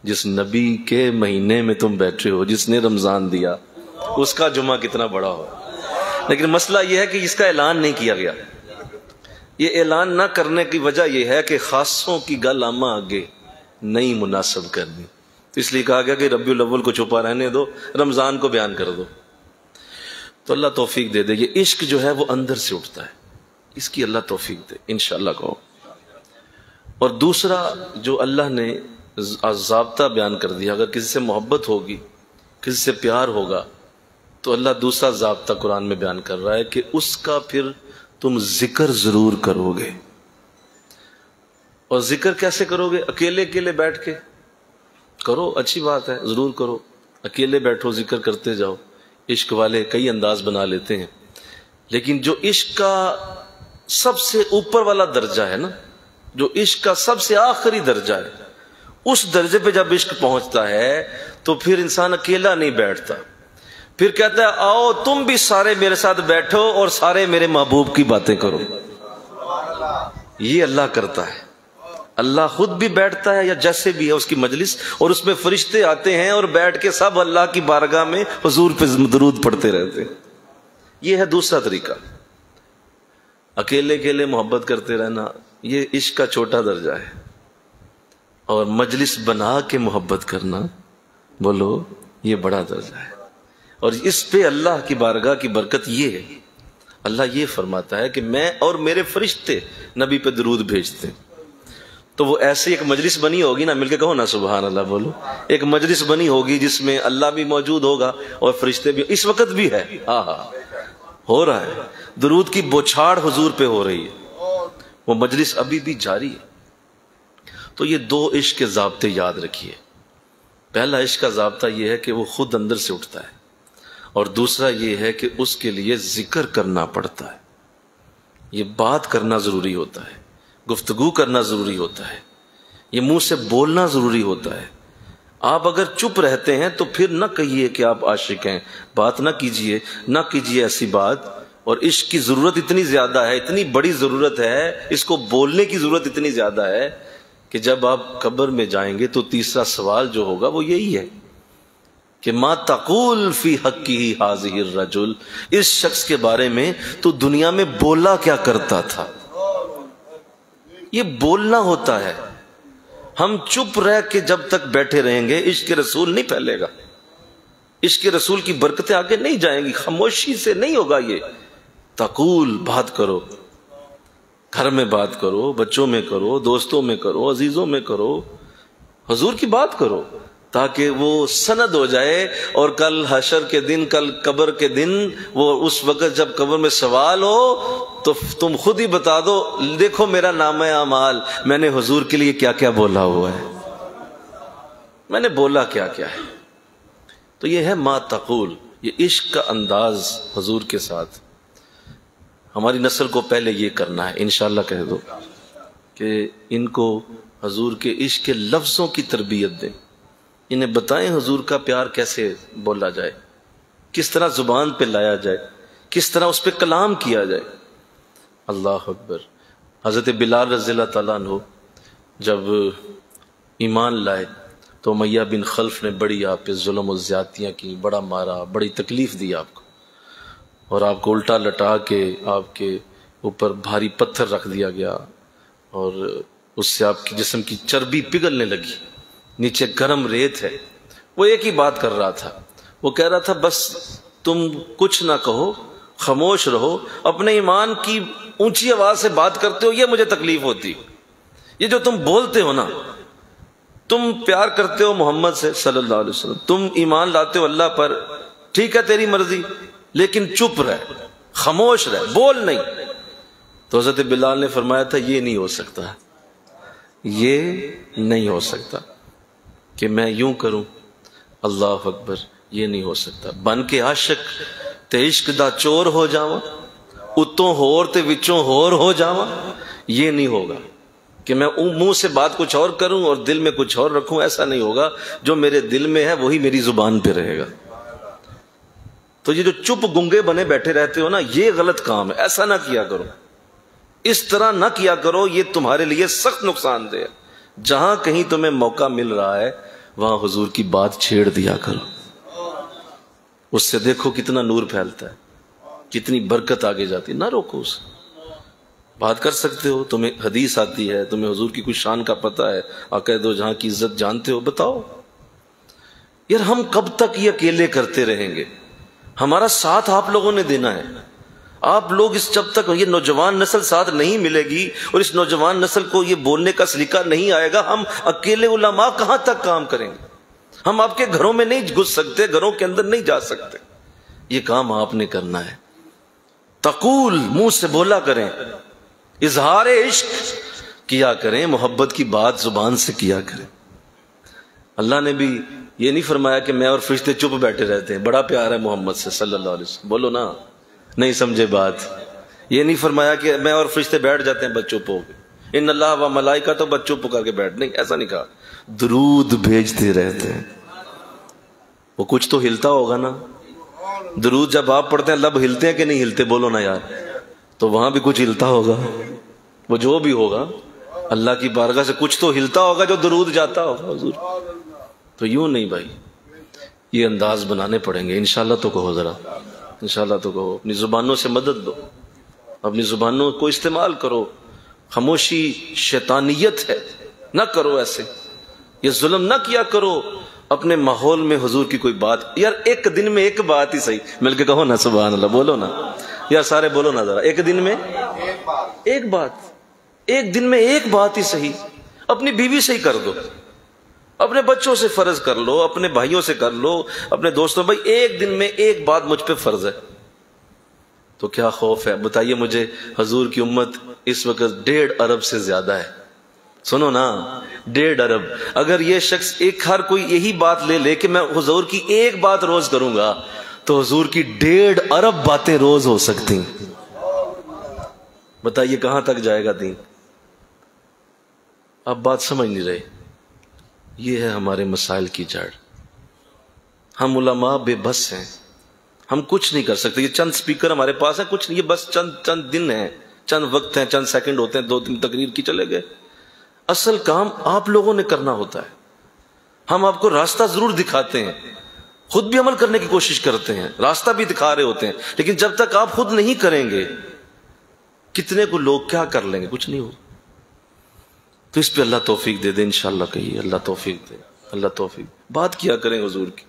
جس نبی کے مہینے میں تم بیٹھے ہو, جس نے رمضان دیا, اس کا جمعہ کتنا بڑا ہو. لیکن مسئلہ یہ ہے کہ اس کا اعلان نہیں کیا گیا. یہ اعلان نہ کرنے کی وجہ یہ ہے کہ خاصوں کی گل آمہ آگے نہیں مناسب کرنی. تو اس لیے کہا گیا کہ ربیع الاول کو چھپا رہنے دو, رمضان کو بیان کر دو. تو اللہ توفیق دے دے. یہ عشق جو ہے وہ اندر سے اٹھتا ہے, اس کی اللہ توفیق دے انشاءاللہ کہو. اور دوسرا جو اللہ نے ضابطہ بیان کر دیا, اگر کسی سے محبت ہوگی, کسی سے پیار ہوگا, تو اللہ دوسرا ضابطہ قرآن میں بیان کر رہا ہے کہ اس کا پھر تم ذکر ضرور کرو گے. اور ذکر کیسے کرو گے؟ اکیلے اکیلے بیٹھ کے کرو, اچھی بات ہے, ضرور کرو. اکیلے بیٹھو, ذکر کرتے جاؤ. عشق والے کئی انداز بنا لیتے ہیں, لیکن جو عشق کا سب سے اوپر والا درجہ ہے نا, جو عشق کا سب سے آخری درجہ ہے, اس درجے پہ جب عشق پہنچتا ہے تو پھر انسان اکیلا نہیں بیٹھتا. پھر کہتا ہے آؤ تم بھی سارے میرے ساتھ بیٹھو اور سارے میرے محبوب کی باتیں کرو. یہ اللہ کرتا ہے. اللہ خود بھی بیٹھتا ہے, یا جیسے بھی ہے اس کی مجلس, اور اس میں فرشتے آتے ہیں اور بیٹھ کے سب اللہ کی بارگاہ میں حضور پہ درود پڑھتے رہتے ہیں. یہ ہے دوسرا طریقہ. اکیلے اکیلے محبت کرتے رہنا یہ عشق کا چھوٹا درجہ ہے, اور مجلس بنا کے محبت کرنا, بولو, یہ بڑا درجہ ہے. اور اس پہ اللہ کی بارگاہ کی برکت یہ ہے, اللہ یہ فرماتا ہے کہ میں اور میرے فرشتے نبی پہ درود بھیجتے ہیں. تو وہ ایسی ایک مجلس بنی ہوگی نا, مل کے کہو نا سبحان اللہ, بولو. ایک مجلس بنی ہوگی جس میں اللہ بھی موجود ہوگا اور فرشتے بھی. اس وقت بھی ہے, ہاں ہاں ہو رہا ہے, درود کی بوچھاڑ حضور پہ ہو رہی ہے, وہ مجلس ابھی بھی جاری ہے. تو یہ دو عشق کے ضابطے یاد رکھیے. پہلا عشق کا ضابطہ یہ ہے کہ وہ خود اندر سے اٹھتا ہے, اور دوسرا یہ ہے کہ اس کے لیے ذکر کرنا پڑتا ہے. یہ بات کرنا ضروری ہوتا ہے, گفتگو کرنا ضروری ہوتا ہے, یہ منہ سے بولنا ضروری ہوتا ہے. آپ اگر چپ رہتے ہیں تو پھر نہ کہیے کہ آپ عاشق ہیں, بات نہ کیجئے, نہ کیجئے ایسی بات. اور عشق کی ضرورت اتنی زیادہ ہے, اتنی بڑی ضرورت ہے, اس کو بولنے کی ضرورت اتنی زیادہ ہے کہ جب آپ قبر میں جائیں گے تو تیسرا سوال جو ہوگا وہ یہی ہے کہ ما تقول فی حقہ ھذہ الرجل, اس شخص کے بارے میں تو دنیا میں بولا کیا کرتا تھا. یہ بولنا ہوتا ہے. ہم چپ رہ کے جب تک بیٹھے رہیں گے عشق رسول نہیں پھیلے گا, عشق رسول کی برکتیں آگے نہیں جائیں گی. خاموشی سے نہیں ہوگا. یہ تقول, بات کرو, گھر میں بات کرو, بچوں میں کرو, دوستوں میں کرو, عزیزوں میں کرو, حضور کی بات کرو, تاکہ وہ سند ہو جائے. اور کل حشر کے دن, کل قبر کے دن, وہ اس وقت جب قبر میں سوال ہو تو تم خود ہی بتا دو, دیکھو میرا نامہ اعمال, میں نے حضور کے لیے کیا کیا بولا ہوا ہے, میں نے بولا کیا کیا ہے. تو یہ ہے ما تقول, یہ عشق کا انداز حضور کے ساتھ. ہماری نسل کو پہلے یہ کرنا ہے, انشاءاللہ کہہ دو کہ ان کو حضور کے عشق کے لفظوں کی تربیت دیں. انہیں بتائیں حضور کا پیار کیسے بولا جائے, کس طرح زبان پہ لایا جائے, کس طرح اس پہ کلام کیا جائے. اللہ اکبر. حضرت بلال رضی اللہ تعالیٰ عنہ جب ایمان لائے تو امیہ بن خلف نے بڑی آپ پہ ظلم و زیادتیاں کی, بڑا مارا, بڑی تکلیف دی آپ کو, اور آپ کو الٹا لٹا کے آپ کے اوپر بھاری پتھر رکھ دیا گیا, اور اس سے آپ کی جسم کی چربی پگھلنے لگی, نیچے گرم ریت ہے. وہ ایک ہی بات کر رہا تھا, وہ کہہ رہا تھا بس تم کچھ نہ کہو، خاموش رہو، اپنے ایمان کی اونچی آواز سے بات کرتے ہو، یہ مجھے تکلیف ہوتی۔ یہ جو تم بولتے ہو نا، تم پیار کرتے ہو محمد سے صلی اللہ علیہ وسلم، تم ایمان لاتے ہو اللہ پر، ٹھیک ہے تیری مرضی، لیکن چپ رہ، خاموش رہ، بول نہیں۔ تو حضرت بلال نے فرمایا تھا یہ نہیں ہو سکتا، یہ نہیں ہو سکتا کہ میں یوں کروں، اللہ اکبر، یہ نہیں ہو سکتا۔ بن کے عاشق تے عشق دا چور ہو جاواں، اتوں ہور تے وچوں ہور ہو جاواں، یہ نہیں ہوگا کہ میں منہ سے بات کچھ اور کروں اور دل میں کچھ اور رکھوں، ایسا نہیں ہوگا۔ جو میرے دل میں ہے وہی میری زبان پہ رہے گا۔ تو یہ جو چپ گنگے بنے بیٹھے رہتے ہو نا، یہ غلط کام ہے، ایسا نہ کیا کرو، اس طرح نہ کیا کرو، یہ تمہارے لیے سخت نقصان دہ ہے۔ جہاں کہیں تمہیں موقع مل رہا ہے وہاں حضور کی بات چھیڑ دیا کرو، اس سے دیکھو کتنا نور پھیلتا ہے، کتنی برکت آگے جاتی ہے۔ نہ روکو اسے، بات کر سکتے ہو، تمہیں حدیث آتی ہے، تمہیں حضور کی کوئی شان کا پتہ ہے، آقا دو جہاں کی عزت جانتے ہو، بتاؤ۔ یار ہم کب تک یہ اکیلے کرتے رہیں گے؟ ہمارا ساتھ آپ لوگوں نے دینا ہے۔ آپ لوگ جب تک یہ نوجوان نسل ساتھ نہیں ملے گی اور اس نوجوان نسل کو یہ بولنے کا سلیقہ نہیں آئے گا، ہم اکیلے علماء کہاں تک کام کریں گے؟ ہم آپ کے گھروں میں نہیں گھس سکتے، گھروں کے اندر نہیں جا سکتے، یہ کام آپ نے کرنا ہے۔ تقول، منہ سے بولا کریں، اظہار عشق کیا کریں، محبت کی بات زبان سے کیا کریں۔ اللہ نے بھی یہ نہیں فرمایا کہ میں اور فرشتے چپ بیٹھے رہتے ہیں، بڑا پیار ہے محمد سے صلی اللہ علیہ وسلم، بولو نا، نہیں سمجھے بات۔ یہ نہیں فرمایا کہ میں اور فرشتے بیٹھ جاتے ہیں بس چپ ہو کے، ان اللہ و ملائکہ تو بس چپ کر کے بیٹھ، نہیں، ایسا نہیں کہا۔ درود بھیجتے رہتے ہیں، وہ کچھ تو ہلتا ہوگا نا۔ درود جب آپ پڑھتے ہیں لب ہلتے ہیں کہ نہیں ہلتے؟ بولو نا یار، تو وہاں بھی کچھ ہلتا ہوگا، وہ جو بھی ہوگا اللہ کی بارگاہ سے کچھ تو ہلتا ہوگا جو درود جاتا ہوگا حضور۔ تو یوں نہیں بھائی، یہ انداز بنانے پڑیں گے۔ انشاءاللہ تو کہو، ذرا انشاءاللہ تو کہو، اپنی زبانوں سے مدد دو، اپنی زبانوں کو استعمال کرو۔ خاموشی شیطانیت ہے، نہ کرو ایسے، یہ ظلم نہ کیا کرو اپنے ماحول میں حضور کی کوئی بات۔ یار ایک دن میں ایک بات ہی صحیح، مل کے کہو نا سبحان اللہ، بولو نا یار، سارے بولو نا ذرا، ایک دن میں ایک بات، ایک دن میں ایک بات ہی صحیح۔ اپنی بیوی سے ہی کر دو، اپنے بچوں سے فرض کر لو، اپنے بھائیوں سے کر لو، اپنے دوستوں، بھائی ایک دن میں ایک بات مجھ پہ فرض ہے، تو کیا خوف ہے؟ بتائیے مجھے، حضور کی امت اس وقت 1.5 ارب سے زیادہ ہے، سنو نا، 1.5 ارب۔ اگر یہ شخص ایک ہر کوئی یہی بات لے لے کہ میں حضور کی ایک بات روز کروں گا، تو حضور کی 1.5 ارب باتیں روز ہو سکتی۔ بتائیے کہاں تک جائے گا دین؟ اب بات سمجھ نہیں رہے، یہ ہے ہمارے مسائل کی جڑ۔ ہم علماء بے بس ہیں، ہم کچھ نہیں کر سکتے۔ یہ چند سپیکر ہمارے پاس ہیں، کچھ نہیں، یہ بس چند دن ہیں، چند وقت ہیں، چند سیکنڈ ہوتے ہیں، 2 دن تقریر کی چلے گئے۔ اصل کام آپ لوگوں نے کرنا ہوتا ہے۔ ہم آپ کو راستہ ضرور دکھاتے ہیں، خود بھی عمل کرنے کی کوشش کرتے ہیں، راستہ بھی دکھا رہے ہوتے ہیں، لیکن جب تک آپ خود نہیں کریں گے، کتنے کو لوگ کیا کر لیں گے؟ کچھ نہیں ہوگا۔ تو اس پہ اللہ توفیق دے دے، انشاءاللہ کہیے اللہ توفیق دے، اللہ توفیق۔ بات کیا کریں حضور کی۔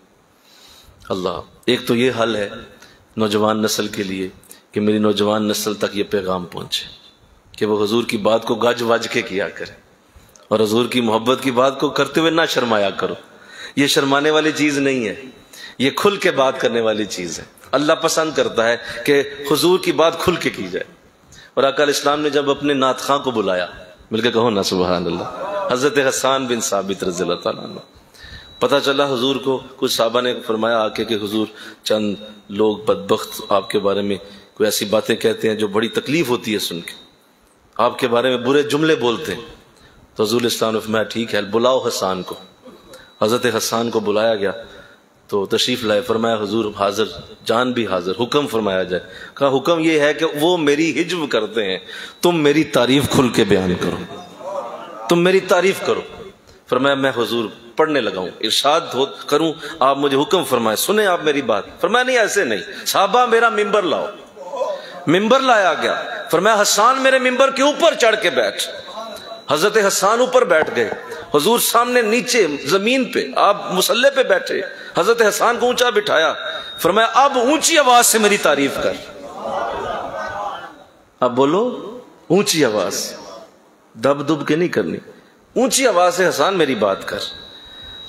اللہ، ایک تو یہ حل ہے نوجوان نسل کے لیے کہ میری نوجوان نسل تک یہ پیغام پہنچے کہ وہ حضور کی بات کو گج وج کے کیا کرے، اور حضور کی محبت کی بات کو کرتے ہوئے نہ شرمایا کرو۔ یہ شرمانے والی چیز نہیں ہے، یہ کھل کے بات کرنے والی چیز ہے۔ اللہ پسند کرتا ہے کہ حضور کی بات کھل کے کی جائے۔ اور آقا علیہ السلام نے جب اپنے نعت خواں کو بلایا، مل کے کہو نا سبحان اللہ، حضرت حسان بن ثابت رضی اللہ تعالیٰ عنہ، پتہ چلا حضور کو، کچھ صحابہ نے فرمایا آ کے کہ حضور چند لوگ بدبخت آپ کے بارے میں کوئی ایسی باتیں کہتے ہیں جو بڑی تکلیف ہوتی ہے سن کے، آپ کے بارے میں برے جملے بولتے ہیں۔ تو حضور اسلام نے فرمایا ٹھیک ہے، بلاؤ حسان کو۔ حضرت حسان کو بلایا گیا تو تشریف لائے، فرمایا حضور حاضر، جان بھی حاضر، حکم فرمایا جائے۔ کہا حکم یہ ہے کہ وہ میری ہجو کرتے ہیں، تم میری تعریف کھل کے بیان کرو، تم میری تعریف کرو۔ فرمایا میں حضور پڑھنے لگا ہوں، ارشاد کروں، آپ مجھے حکم فرمائے، سنیں آپ میری بات۔ فرمایا نہیں ایسے نہیں، صحابہ میرا ممبر لاؤ۔ ممبر لایا گیا، فرمایا حسان میرے ممبر کے اوپر چڑھ کے بیٹھ۔ حضرت حسان اوپر بیٹھ گئے، حضور سامنے نیچے زمین پہ، آپ مصلی پہ بیٹھے، حضرت حسان کو اونچا بٹھایا، فرمایا اب اونچی آواز سے میری تعریف کر، اب بولو اونچی آواز، دب دب کے نہیں کرنی، اونچی آواز سے حسان میری بات کر،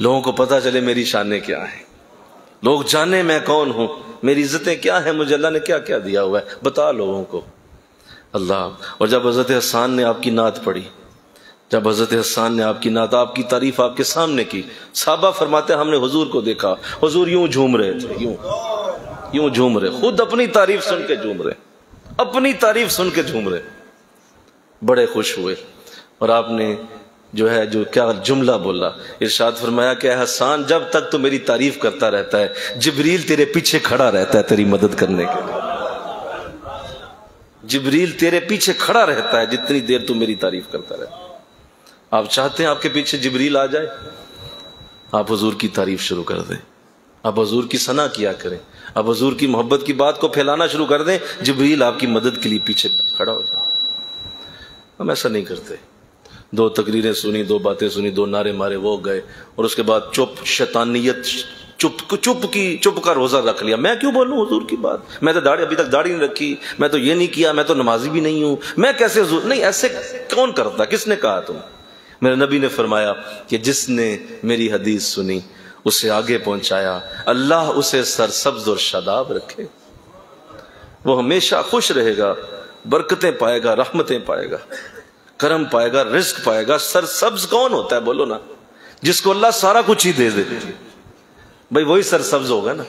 لوگوں کو پتا چلے میری شانیں کیا ہیں، لوگ جانے میں کون ہوں، میری عزتیں کیا ہیں، مجھے اللہ نے کیا کیا دیا ہوا ہے، بتا لوگوں کو اللہ۔ اور جب حضرت حسان نے آپ کی نعت پڑھی، جب حضرت حسان نے آپ کی نعت، آپ کی تعریف آپ کے سامنے کی، صحابہ فرماتے ہیں ہم نے حضور کو دیکھا، حضور یوں جھوم رہے تھے، یوں جھوم رہے، خود اپنی تعریف سن کے جھوم رہے، اپنی تعریف سن کے جھوم رہے، بڑے خوش ہوئے۔ اور آپ نے جو کیا جملہ بولا، ارشاد فرمایا کہ اے حسان جب تک تو میری تعریف کرتا رہتا ہے جبریل تیرے پیچھے کھڑا رہتا ہے تیری مدد کرنے کے لیے، جبریل تیرے پیچھے کھڑا رہتا ہے جتنی دیر تو میری تعریف کرتا رہتا ہے۔ آپ چاہتے ہیں آپ کے پیچھے جبریل آ جائے، آپ حضور کی تعریف شروع کر دیں، آپ حضور کی ثنا کیا کریں، آپ حضور کی محبت کی بات کو پھیلانا شروع کر دیں، جبریل آپ کی مدد کے لیے پیچھے کھڑا ہو جائے۔ ہم ایسا نہیں کرتے، دو تقریریں سنی، دو باتیں سنی، دو نعرے مارے، وہ گئے، اور اس کے بعد چپ، شیطانیت، چپ کا روزہ رکھ لیا، میں کیوں بولوں حضور کی بات، میں تو ابھی تک داڑھی نہیں رکھی، میں تو یہ نہیں کیا، میں تو نمازی بھی نہیں ہوں، میں کیسے حضور، نہیں ایسے کون کرتا، کس نے کہا تم؟ میرے نبی نے فرمایا کہ جس نے میری حدیث سنی اسے آگے پہنچایا، اللہ اسے سرسبز اور شاداب رکھے، وہ ہمیشہ خوش رہے گا، برکتیں پائے گا، رحمتیں پائے گا، کرم پائے گا، رزق پائے گا۔ سرسبز کون ہوتا ہے بولو نا؟ جس کو اللہ سارا کچھ ہی دے دے، بھائی وہی سرسبز ہوگا نا،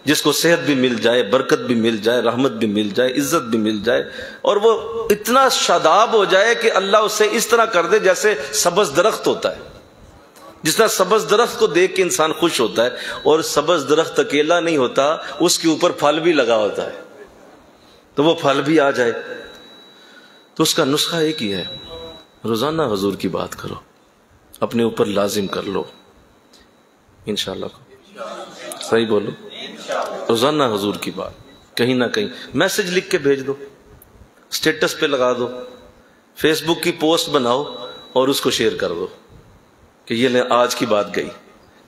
جس کو صحت بھی مل جائے، برکت بھی مل جائے، رحمت بھی مل جائے، عزت بھی مل جائے، اور وہ اتنا شاداب ہو جائے کہ اللہ اسے اس طرح کر دے جیسے سبز درخت ہوتا ہے، جس طرح سبز درخت کو دیکھ کے انسان خوش ہوتا ہے، اور سبز درخت اکیلا نہیں ہوتا، اس کے اوپر پھل بھی لگا ہوتا ہے، تو وہ پھل بھی آ جائے۔ تو اس کا نسخہ ایک ہی ہے، روزانہ حضور کی بات کرو، اپنے اوپر لازم کر لو، انشاءاللہ صحیح بولو، روزانہ حضور کی بات، کہیں نہ کہیں میسج لکھ کے بھیج دو، سٹیٹس پہ لگا دو، فیس بک کی پوسٹ بناؤ اور اس کو شیئر کر دو کہ یہ لیں آج کی بات گئی۔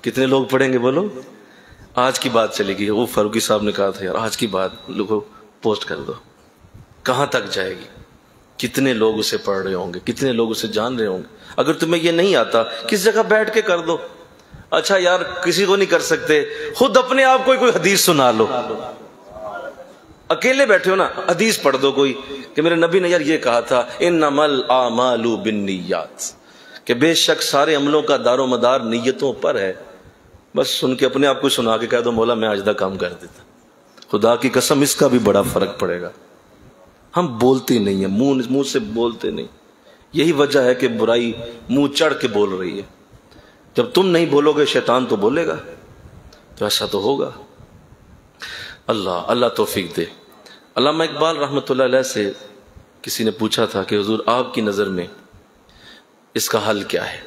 کتنے لوگ پڑھیں گے بولو؟ آج کی بات چلے گی، وہ فاروقی صاحب نے کہا تھا یار آج کی بات لوگوں پوسٹ کر دو، کہاں تک جائے گی، کتنے لوگ اسے پڑھ رہے ہوں گے، کتنے لوگ اسے جان رہے ہوں گے۔ اگر تمہیں یہ نہیں آتا کس جگہ بیٹھ کے کر دو، اچھا یار کسی کو نہیں کر سکتے، خود اپنے آپ کو کوئی حدیث سنا لو، اکیلے بیٹھے ہو نا، حدیث پڑھ دو کوئی کہ میرے نبی نے یار یہ کہا تھا انما الاعمال بالنیات، کہ بے شک سارے عملوں کا دار و مدار نیتوں پر ہے، بس سن کے اپنے آپ کو سنا کے کہہ دو مولا میں آج دا کام کر دیتا۔ خدا کی قسم اس کا بھی بڑا فرق پڑے گا۔ ہم بولتے نہیں ہیں، منہ سے بولتے نہیں، یہی وجہ ہے کہ برائی منہ چڑھ کے بول رہی ہے۔ جب تم نہیں بولو گے شیطان تو بولے گا، تو ایسا تو ہوگا۔ اللہ توفیق دے۔ علامہ اقبال رحمۃ اللہ علیہ سے کسی نے پوچھا تھا کہ حضور آپ کی نظر میں اس کا حل کیا ہے؟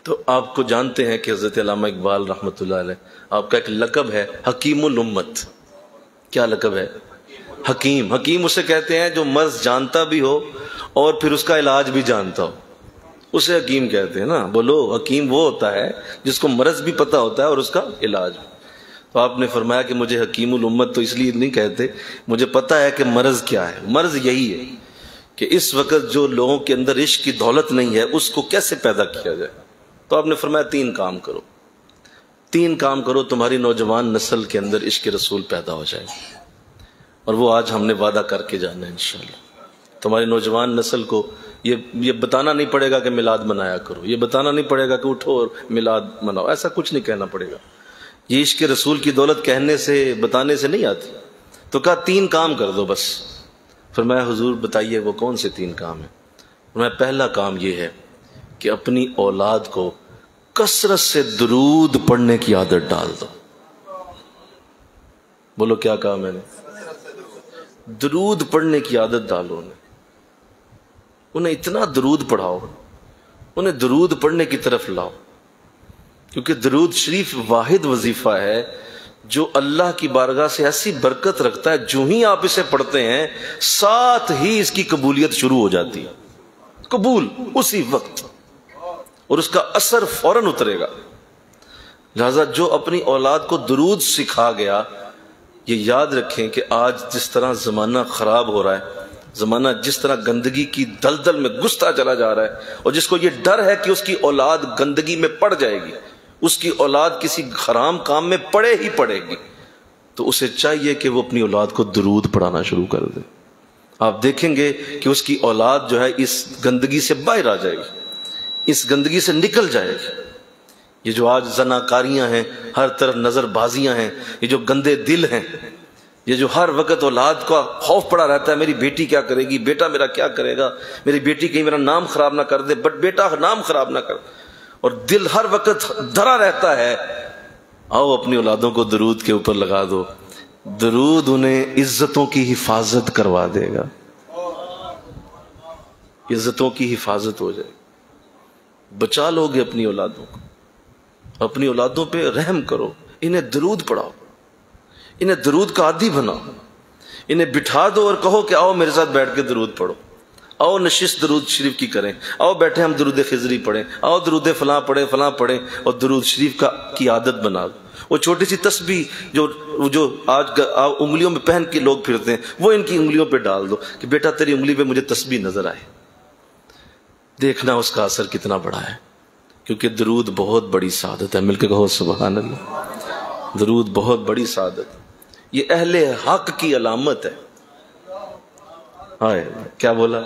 تو آپ کو جانتے ہیں کہ حضرت علامہ اقبال رحمۃ اللہ علیہ آپ کا ایک لقب ہے حکیم الامت۔ کیا لقب ہے؟ حکیم۔ حکیم اسے کہتے ہیں جو مرض جانتا بھی ہو اور پھر اس کا علاج بھی جانتا ہو، اسے حکیم کہتے ہیں نا۔ بولو حکیم وہ ہوتا ہے جس کو مرض بھی پتا ہوتا ہے اور اس کا علاج بھی۔ تو آپ نے فرمایا کہ مجھے حکیم الامت تو اس لیے نہیں کہتے، مجھے پتا ہے کہ مرض کیا ہے۔ مرض یہی ہے کہ اس وقت جو لوگوں کے اندر عشق کی دولت نہیں ہے اس کو کیسے پیدا کیا جائے۔ تو آپ نے فرمایا تین کام کرو، تین کام کرو، تمہاری نوجوان نسل کے اندر عشق رسول پیدا ہو جائے، اور وہ آج ہم نے وعدہ کر کے جانا ہے انشاءاللہ۔ تمہاری نوجوان نسل کو یہ بتانا نہیں پڑے گا کہ میلاد منایا کرو، یہ بتانا نہیں پڑے گا کہ اٹھو اور میلاد مناؤ، ایسا کچھ نہیں کہنا پڑے گا۔ یہ عشق رسول کی دولت کہنے سے بتانے سے نہیں آتی۔ تو کہا تین کام کر دو بس۔ فرمایا حضور بتائیے وہ کون سے تین کام ہیں؟ فرمایا پہلا کام یہ ہے کہ اپنی اولاد کو کثرت سے درود پڑھنے کی عادت ڈال دو۔ بولو کیا کہا میں نے؟ درود پڑھنے کی عادت ڈالو، انہیں اتنا درود پڑھاؤ، انہیں درود پڑھنے کی طرف لاؤ، کیونکہ درود شریف واحد وظیفہ ہے جو اللہ کی بارگاہ سے ایسی برکت رکھتا ہے، جو ہی آپ اسے پڑھتے ہیں ساتھ ہی اس کی قبولیت شروع ہو جاتی ہے، قبول اسی وقت، اور اس کا اثر فوراً اترے گا۔ لہذا جو اپنی اولاد کو درود سکھا گیا، یہ یاد رکھیں کہ آج جس طرح زمانہ خراب ہو رہا ہے، زمانہ جس طرح گندگی کی دلدل میں گھستا چلا جا رہا ہے، اور جس کو یہ ڈر ہے کہ اس کی اولاد گندگی میں پڑ جائے گی، اس کی اولاد کسی حرام کام میں پڑے ہی پڑے گی، تو اسے چاہیے کہ وہ اپنی اولاد کو درود پڑھانا شروع کر دے۔ آپ دیکھیں گے کہ اس کی اولاد جو ہے اس گندگی سے باہر آ جائے گی، اس گندگی سے نکل جائے گی۔ یہ جو آج زناکاریاں ہیں، ہر طرف نظر بازیاں ہیں، یہ جو گندے دل ہیں، یہ جو ہر وقت اولاد کا خوف پڑا رہتا ہے، میری بیٹی کیا کرے گی، بیٹا میرا کیا کرے گا، میری بیٹی کہیں میرا نام خراب نہ کر دے، بٹ بیٹا نام خراب نہ کر، اور دل ہر وقت ڈرا رہتا ہے۔ آؤ اپنی اولادوں کو درود کے اوپر لگا دو، درود انہیں عزتوں کی حفاظت کروا دے گا، عزتوں کی حفاظت ہو جائے، بچا لو گے اپنی اولادوں کو۔ اپنی اولادوں پہ رحم کرو، انہیں درود پڑھاؤ، انہیں درود کا عادی بناؤ، انہیں بٹھا دو اور کہو کہ آؤ میرے ساتھ بیٹھ کے درود پڑھو، آؤ نشست درود شریف کی کریں، آؤ بیٹھے ہم درود خضری پڑھیں، آؤ درود فلاں پڑھیں، اور درود شریف کی عادت بنا دو۔ وہ چھوٹی سی تسبیح جو آج انگلیوں میں پہن کے لوگ پھرتے ہیں، وہ ان کی انگلیوں پہ ڈال دو کہ بیٹا تیری انگلی پہ مجھے تسبیح نظر آئے، دیکھنا اس کا اثر کتنا بڑا ہے، کیونکہ درود بہت بڑی سعادت ہے۔ مل کے کہو سبحان اللہ، درود بہت بڑی سعادت، یہ اہل حق کی علامت ہے۔ آئے کیا بولا؟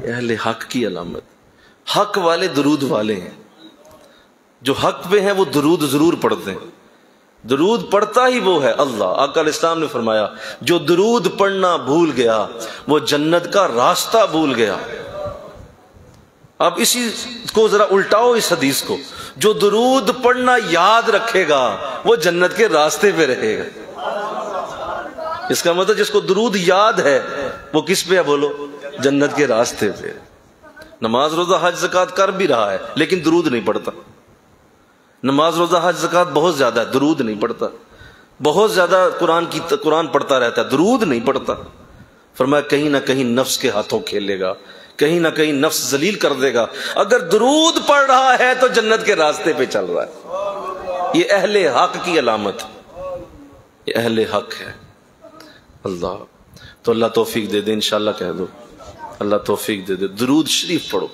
اہل حق کی علامت، حق والے درود والے ہیں، جو حق پہ ہیں وہ درود ضرور پڑھتے ہیں۔ درود پڑھتا ہی وہ ہے اللہ۔ آقا علیہ السلام نے فرمایا جو درود پڑھنا بھول گیا وہ جنت کا راستہ بھول گیا۔ اب اسی کو ذرا الٹاؤ، اس حدیث کو، جو درود پڑھنا یاد رکھے گا وہ جنت کے راستے پہ رہے گا۔ اس کا مطلب جس کو درود یاد ہے وہ کس پہ ہے؟ بولو، جنت کے راستے پہ۔ نماز روزہ حج زکوٰۃ کر بھی رہا ہے لیکن درود نہیں پڑھتا، نماز روزہ حج زکوٰۃ بہت زیادہ ہے، درود نہیں پڑھتا، بہت زیادہ قرآن پڑھتا رہتا ہے، درود نہیں پڑھتا۔ فرمایا کہیں نہ کہیں نفس کے ہاتھوں کھیلے گا، کہیں نہ کہیں نفس ذلیل کر دے گا۔ اگر درود پڑھ رہا ہے تو جنت کے راستے پہ چل رہا ہے۔ یہ اہل حق کی علامت، یہ اہل حق ہے۔ اللہ تو اللہ توفیق دے دے، انشاءاللہ کہہ دو اللہ توفیق دے دے۔ درود شریف پڑھو،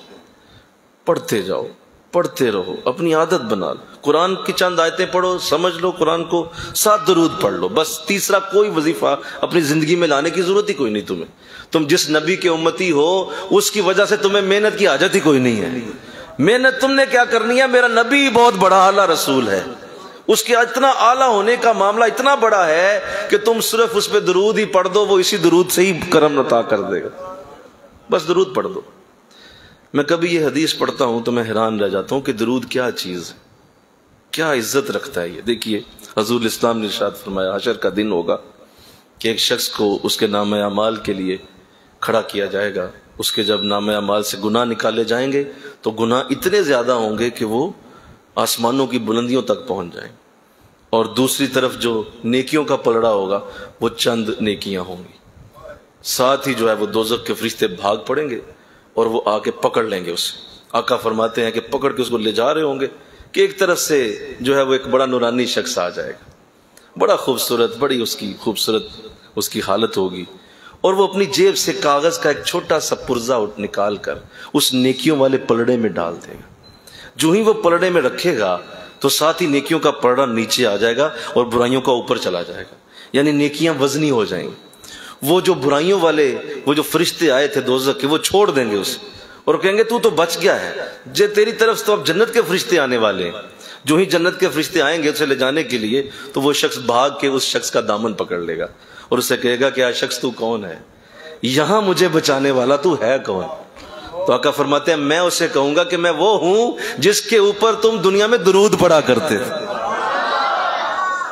پڑھتے جاؤ، پڑھتے رہو، اپنی عادت بنا لو۔ قرآن کی چند آیتیں پڑھو، سمجھ لو قرآن کو، ساتھ درود پڑھ لو، بس۔ تیسرا کوئی وظیفہ اپنی زندگی میں لانے کی ضرورت ہی کوئی نہیں تمہیں۔ تم جس نبی کے امتی ہو اس کی وجہ سے تمہیں محنت کی حاجت ہی کوئی نہیں ہے۔ محنت تم نے کیا کرنی ہے؟ میرا نبی بہت بڑا اعلیٰ رسول ہے، اس کے اتنا اعلیٰ ہونے کا معاملہ اتنا بڑا ہے کہ تم صرف اس پہ درود ہی پڑھ دو، وہ اسی درود سے ہی کرم عطا کر دے گا۔ بس درود پڑھ دو۔ میں کبھی یہ حدیث پڑھتا ہوں تو میں حیران رہ جاتا ہوں کہ درود کیا چیز ہے، کیا عزت رکھتا ہے یہ۔ دیکھیے حضور اسلام نے ارشاد فرمایا حشر کا دن ہوگا کہ ایک شخص کو اس کے نامہ اعمال کے لیے کھڑا کیا جائے گا، اس کے جب نامہ اعمال سے گناہ نکالے جائیں گے تو گناہ اتنے زیادہ ہوں گے کہ وہ آسمانوں کی بلندیوں تک پہنچ جائیں، اور دوسری طرف جو نیکیوں کا پلڑا ہوگا وہ چند نیکیاں ہوں گی۔ ساتھ ہی جو ہے وہ دوزخ کے فرشتے بھاگ پڑیں گے اور وہ آ کے پکڑ لیں گے اسے۔ آقا فرماتے ہیں کہ پکڑ کے اس کو لے جا رہے ہوں گے کہ ایک طرف سے جو ہے وہ ایک بڑا نورانی شخص آ جائے گا، بڑا خوبصورت، بڑی اس کی خوبصورت اس کی حالت ہوگی، اور وہ اپنی جیب سے کاغذ کا ایک چھوٹا سا پرزہ نکال کر اس نیکیوں والے پلڑے میں ڈال دے گا۔ جو ہی وہ پلڑے میں رکھے گا تو ساتھ ہی نیکیوں کا پلڑا نیچے آ جائے گا اور برائیوں کا اوپر چلا جائے گا، یعنی نیکیاں وزنی ہو جائیں گی۔ وہ جو برائیوں والے وہ جو فرشتے آئے تھے دوزخ کے، وہ چھوڑ دیں گے اسے اور کہیں گے تو بچ گیا ہے، جے تیری طرف تو اب جنت کے فرشتے آنے والے ہیں۔ جو ہی جنت کے فرشتے آئیں گے اسے لے جانے کے لیے تو وہ شخص بھاگ کے اس شخص کا دامن پکڑ لے گا اور اسے کہے گا کہ اے شخص تو کون ہے، یہاں مجھے بچانے والا تو ہے کون؟ تو آقا فرماتے ہیں میں اسے کہوں گا کہ میں وہ ہوں جس کے اوپر تم دنیا میں درود پڑھا کرتے تھے،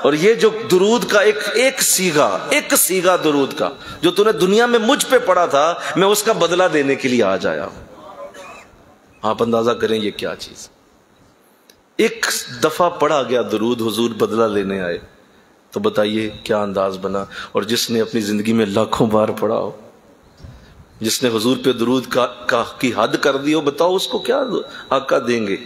اور یہ جو درود کا ایک سیغہ درود کا جو تم نے دنیا میں مجھ پہ پڑھا تھا، میں اس کا بدلہ دینے کے لیے آ جایا ہوں۔ آپ اندازہ کریں یہ کیا چیز، ایک دفعہ پڑھا گیا درود، حضور بدلہ لینے آئے، تو بتائیے کیا انداز بنا۔ اور جس نے اپنی زندگی میں لاکھوں بار پڑھا ہو، جس نے حضور پہ درود کی حد کر دی ہو، بتاؤ اس کو کیا آقا دیں گے۔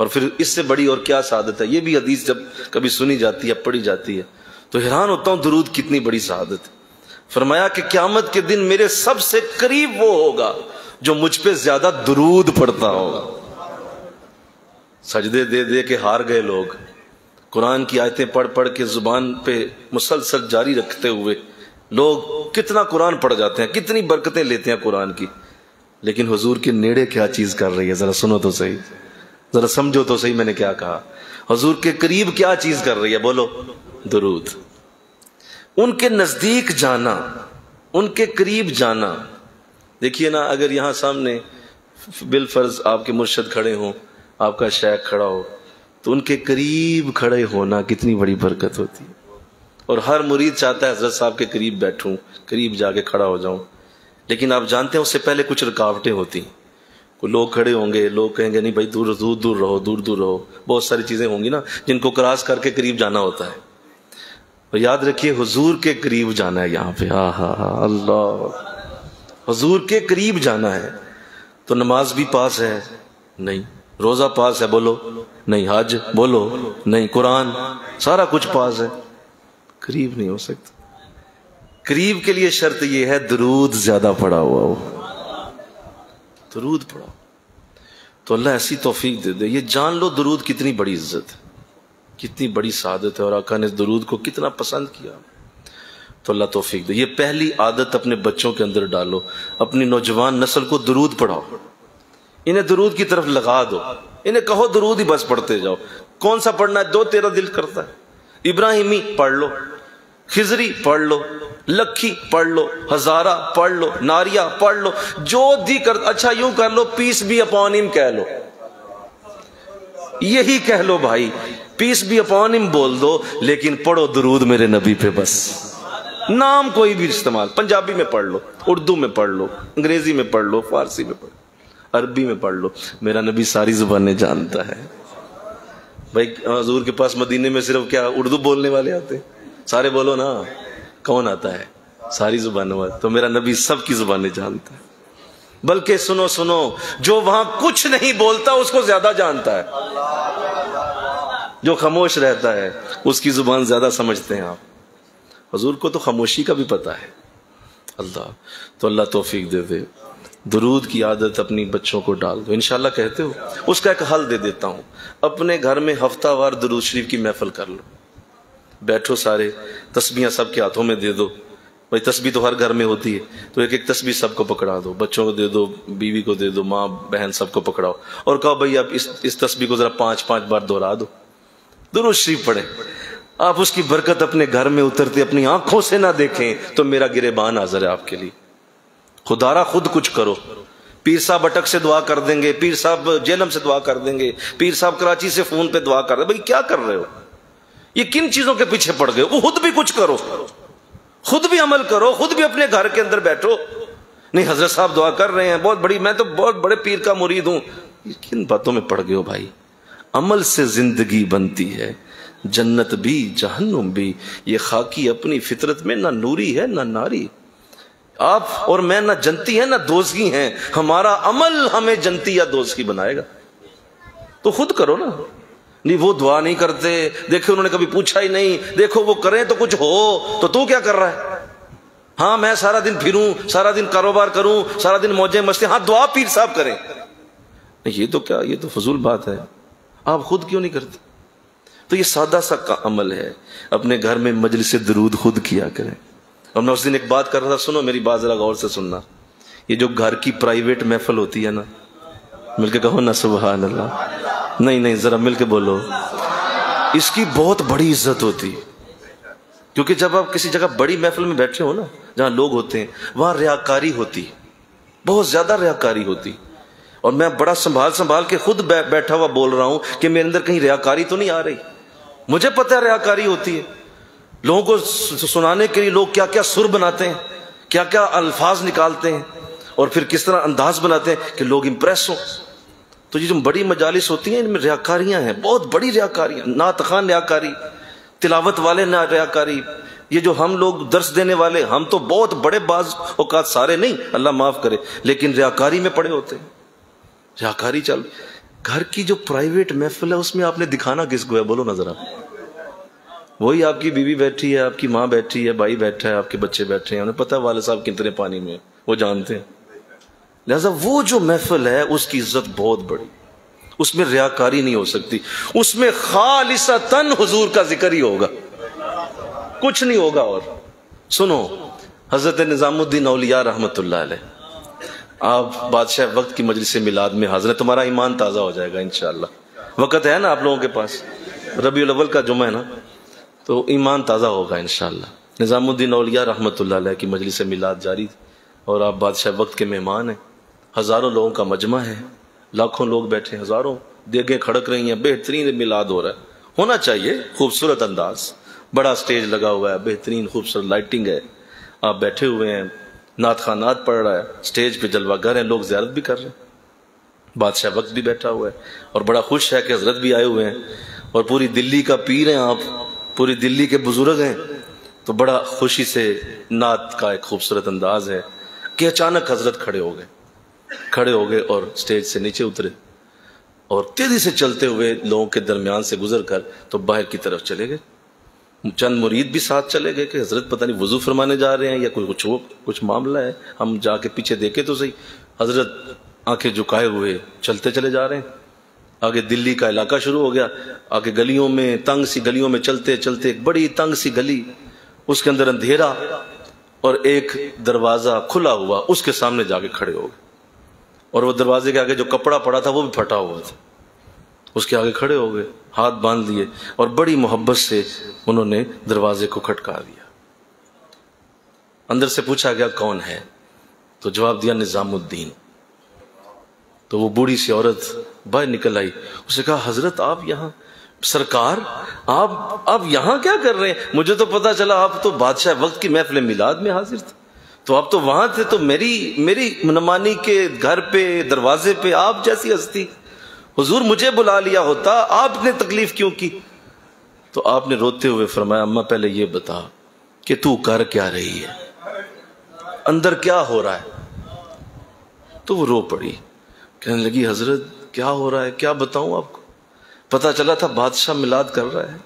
اور پھر اس سے بڑی اور کیا سعادت ہے. یہ بھی حدیث جب کبھی سنی جاتی ہے پڑھی جاتی ہے تو حیران ہوتا ہوں درود کتنی بڑی سعادت ہے. فرمایا کہ قیامت کے دن میرے سب سے قریب وہ ہوگا جو مجھ پہ زیادہ درود پڑھتا ہوگا. سجدے دے دے کے ہار گئے لوگ، قرآن کی آیتیں پڑھ پڑھ کے زبان پہ مسلسل جاری رکھتے ہوئے لوگ کتنا قرآن پڑھ جاتے ہیں، کتنی برکتیں لیتے ہیں قرآن کی، لیکن حضور کے نیڑے کیا چیز کر رہی ہے؟ ذرا سنو تو صحیح، ذرا سمجھو تو صحیح میں نے کیا کہا. حضور کے قریب کیا چیز کر رہی ہے؟ بولو، درود. ان کے نزدیک جانا، ان کے قریب جانا. دیکھیے نا، اگر یہاں سامنے بالفرض آپ کے مرشد کھڑے ہوں، آپ کا شیخ کھڑا ہو، تو ان کے قریب کھڑے ہونا کتنی بڑی برکت ہوتی ہے. اور ہر مرید چاہتا ہے حضرت صاحب کے قریب بیٹھوں، قریب جا کے کھڑا ہو جاؤں، لیکن آپ جانتے ہیں اس سے پہلے کچھ رکاوٹیں ہوتی ہیں. کوئی لوگ کھڑے ہوں گے، لوگ کہیں گے نہیں بھائی دور دور دور رہو، دور دور رہو. بہت ساری چیزیں ہوں گی نا جن کو کراس کر کے قریب جانا ہوتا ہے. اور یاد رکھیے حضور کے قریب جانا ہے یہاں پہ. اللہ، حضور کے قریب جانا ہے. تو نماز بھی پاس ہے؟ نہیں. روزہ پاس ہے؟ بولو نہیں. حج؟ بولو نہیں. قرآن؟ سارا کچھ پاس ہے، قریب نہیں ہو سکتا. قریب کے لیے شرط یہ ہے درود زیادہ پڑھا ہوا ہو. درود پڑھو تو اللہ ایسی توفیق دے دے. یہ جان لو درود کتنی بڑی عزت ہے، کتنی بڑی سعادت ہے، اور آقا نے درود کو کتنا پسند کیا. تو اللہ توفیق دے. یہ پہلی عادت اپنے بچوں کے اندر ڈالو، اپنی نوجوان نسل کو درود پڑھاؤ، انہیں درود کی طرف لگا دو، انہیں کہو درود ہی بس پڑھتے جاؤ. کون سا پڑھنا ہے؟ جو تیرا دل کرتا ہے. ابراہیمی پڑھ لو، خضری پڑھ لو، لکھی پڑھ لو، ہزارہ پڑھ لو، ناریا پڑھ لو، جو دی کر. اچھا یوں کر لو، پیس بی اپون ہم کہہ لو، یہی کہہ لو بھائی، پیس بی اپون ہم بول دو، لیکن پڑھو درود میرے نبی پہ بس. نام کوئی بھی استعمال، پنجابی میں پڑھ لو، اردو میں پڑھ لو، انگریزی میں پڑھ لو، فارسی میں پڑھ لو، عربی میں پڑھ لو. میرا نبی ساری زبانیں جانتا ہے. بھائی حضور کے پاس مدینے میں صرف کیا اردو بولنے والے آتے؟ سارے بولو نا، کون آتا ہے؟ ساری زبانوں والے. تو میرا نبی سب کی زبانیں جانتا ہے. بلکہ سنو سنو، جو وہاں کچھ نہیں بولتا اس کو زیادہ جانتا ہے. جو خاموش رہتا ہے اس کی زبان زیادہ سمجھتے ہیں آپ. حضور کو تو خاموشی کا بھی پتہ ہے. اللہ تو اللہ توفیق دے دے. درود کی عادت اپنی بچوں کو ڈال دو. انشاءاللہ کہتے ہو؟ اس کا ایک حل دے دیتا ہوں. اپنے گھر میں ہفتہ وار درود شریف کی محفل کر لو. بیٹھو سارے، تسبیحاں سب کے ہاتھوں میں دے دو. بھائی تسبیح تو ہر گھر میں ہوتی ہے، تو ایک ایک تسبیح سب کو پکڑا دو. بچوں کو دے دو، بیوی کو دے دو، ماں بہن سب کو پکڑاؤ، اور کہو بھائی اب اس تسبیح کو ذرا 5 بار دہرا دو. درود شریف پڑھیں. آپ اس کی برکت اپنے گھر میں اترتے اپنی آنکھوں سے نہ دیکھیں تو میرا گریبان حاضر ہے آپ کے لیے. خدارا خود کچھ کرو. پیر صاحب اٹک سے دعا کر دیں گے، پیر صاحب جیلم سے دعا کر دیں گے، پیر صاحب کراچی سے فون پہ دعا کر دیں گے. بھائی کیا کر رہے ہو؟ یہ کن چیزوں کے پیچھے پڑ گئے؟ وہ خود بھی کچھ کرو، خود بھی عمل کرو، خود بھی اپنے گھر کے اندر بیٹھو. نہیں حضرت صاحب دعا کر رہے ہیں بہت بڑی، میں تو بہت بڑے پیر کا مرید ہوں. یہ کن باتوں میں پڑ گئے ہو بھائی؟ عمل سے زندگی بنتی ہے، جنت بھی جہنم بھی. یہ خاکی اپنی فطرت میں نہ نوری ہے نہ ناری. آپ اور میں نہ جنتی ہیں نہ دوزخی ہیں. ہمارا عمل ہمیں جنتی یا دوزخی بنائے گا. تو خود کرو نا. نہیں وہ دعا نہیں کرتے، دیکھو انہوں نے کبھی پوچھا ہی نہیں، دیکھو وہ کریں تو کچھ ہو، تو کیا کر رہا ہے؟ ہاں میں سارا دن پھروں، سارا دن کاروبار کروں، سارا دن موجیں مستی. ہاں دعا پیر صاحب کریں. یہ تو کیا، یہ تو فضول بات ہے. آپ خود کیوں نہیں کرتے؟ تو یہ سادہ سا عمل ہے. اپنے گھر میں مجلس درود خود کیا کریں. اور میں اس دن ایک بات کر رہا تھا، سنو میری بات ذرا غور سے سننا. یہ جو گھر کی پرائیویٹ محفل ہوتی ہے نا، مل کے کہو نا سبحان اللہ. نہیں ذرا مل کے بولو. اس کی بہت بڑی عزت ہوتی ہے، کیونکہ جب آپ کسی جگہ بڑی محفل میں بیٹھے ہو نا، جہاں لوگ ہوتے ہیں، وہاں ریاکاری ہوتی، بہت زیادہ ریاکاری ہوتی. اور میں بڑا سنبھال کے خود بیٹھا ہوا بول رہا ہوں کہ میرے اندر کہیں ریاکاری تو نہیں آ رہی. مجھے پتہ ہے ریاکاری ہوتی ہے. لوگوں کو سنانے کے لیے لوگ کیا کیا سر بناتے ہیں، کیا کیا الفاظ نکالتے ہیں، اور پھر کس طرح انداز بناتے ہیں کہ لوگ امپریس ہوں. تو یہ جو بڑی مجالس ہوتی ہیں ان میں ریاکاریاں ہیں، بہت بڑی ریاکاریاں. نعت خوان ریاکاری، تلاوت والے نہ ریاکاری. یہ جو ہم لوگ درس دینے والے، ہم تو بہت بڑے، بعض اوقات سارے نہیں، اللہ معاف کرے، لیکن ریاکاری میں پڑے ہوتے ہیں. ریاکاری چل. گھر کی جو پرائیویٹ محفل ہے اس میں آپ نے دکھانا کس کو ہے؟ بولو نظر آپ. وہی آپ کی بیوی بیٹھی ہے، آپ کی ماں بیٹھی ہے، بھائی بیٹھا ہے، آپ کے بچے بیٹھے ہیں، انہیں پتہ ہے والد صاحب کتنے پانی میں، وہ جانتے ہیں. لہذا وہ جو محفل ہے اس کی عزت بہت بڑی، اس میں ریاکاری نہیں ہو سکتی، اس میں خالصتاً حضور کا ذکر ہی ہوگا، کچھ نہیں ہوگا. اور سنو، حضرت نظام الدین اولیاء رحمت اللہ علیہ، آپ بادشاہ وقت کی مجلس میلاد میں حاضر ہیں، تمہارا ایمان تازہ ہو جائے گا انشاءاللہ. وقت ہے نا آپ لوگوں کے پاس، ربیع الاول کا جمعہ ہے نا، تو ایمان تازہ ہوگا انشاءاللہ. نظام الدین اولیاء رحمت اللہ علیہ کی مجلس میلاد جاری، اور آپ بادشاہ وقت کے مہمان ہیں. ہزاروں لوگوں کا مجمع ہے، لاکھوں لوگ بیٹھے، ہزاروں دیگیں کھڑک رہی ہیں، بہترین میلاد ہو رہا ہے. ہونا چاہیے خوبصورت انداز، بڑا سٹیج لگا ہوا ہے، بہترین خوبصورت لائٹنگ ہے، آپ بیٹھے ہوئے ہیں، نعت خوانات پڑھ رہا ہے، سٹیج پہ جلوہ گر ہیں، لوگ زیارت بھی کر رہے ہیں، بادشاہ وقت بھی بیٹھا ہوا ہے اور بڑا خوش ہے کہ حضرت بھی آئے ہوئے ہیں، اور پوری دلی کا پیر ہیں آپ، پوری دلی کے بزرگ ہیں، تو بڑا خوشی سے نعت کا ایک خوبصورت انداز ہے کہ اچانک حضرت کھڑے ہو گئے اور سٹیج سے نیچے اترے، اور تیزی سے چلتے ہوئے لوگوں کے درمیان سے گزر کر تو باہر کی طرف چلے گئے. چند مرید بھی ساتھ چلے گئے کہ حضرت پتہ نہیں وضو فرمانے جا رہے ہیں یا کچھ معاملہ ہے، ہم جا کے پیچھے دیکھے تو صحیح. حضرت آنکھیں جھکائے ہوئے چلتے چلے جا رہے ہیں. آگے دلی کا علاقہ شروع ہو گیا، آگے گلیوں میں، تنگ سی گلیوں میں چلتے چلتے ایک بڑی تنگ سی گلی، اس کے اندر اندھیرا، اور ایک دروازہ کھلا ہوا، اس کے سامنے جا کے کھڑے ہو گئے، اور وہ دروازے کے آگے جو کپڑا پڑا تھا وہ بھی پھٹا ہوا تھا، اس کے آگے کھڑے ہو گئے، ہاتھ باندھ لیے، اور بڑی محبت سے انہوں نے دروازے کو کھٹکا دیا. اندر سے پوچھا گیا کون ہے؟ تو جواب دیا نظام الدین. تو وہ بوڑھی سی عورت باہر نکل آئی، اس نے کہا حضرت آپ یہاں، سرکار آپ یہاں کیا کر رہے ہیں؟ مجھے تو پتا چلا آپ تو بادشاہ وقت کی محفل میلاد میں حاضر تھے، تو آپ تو وہاں تھے، تو میری منمانی کے گھر پہ دروازے پہ آپ جیسی ہستی، حضور مجھے بلا لیا ہوتا، آپ نے تکلیف کیوں کی؟ تو آپ نے روتے ہوئے فرمایا اماں پہلے یہ بتا کہ تو کر کیا رہی ہے، اندر کیا ہو رہا ہے؟ تو وہ رو پڑی، کہنے لگی حضرت کیا ہو رہا ہے، کیا بتاؤں آپ کو؟ پتا چلا تھا بادشاہ میلاد کر رہا ہے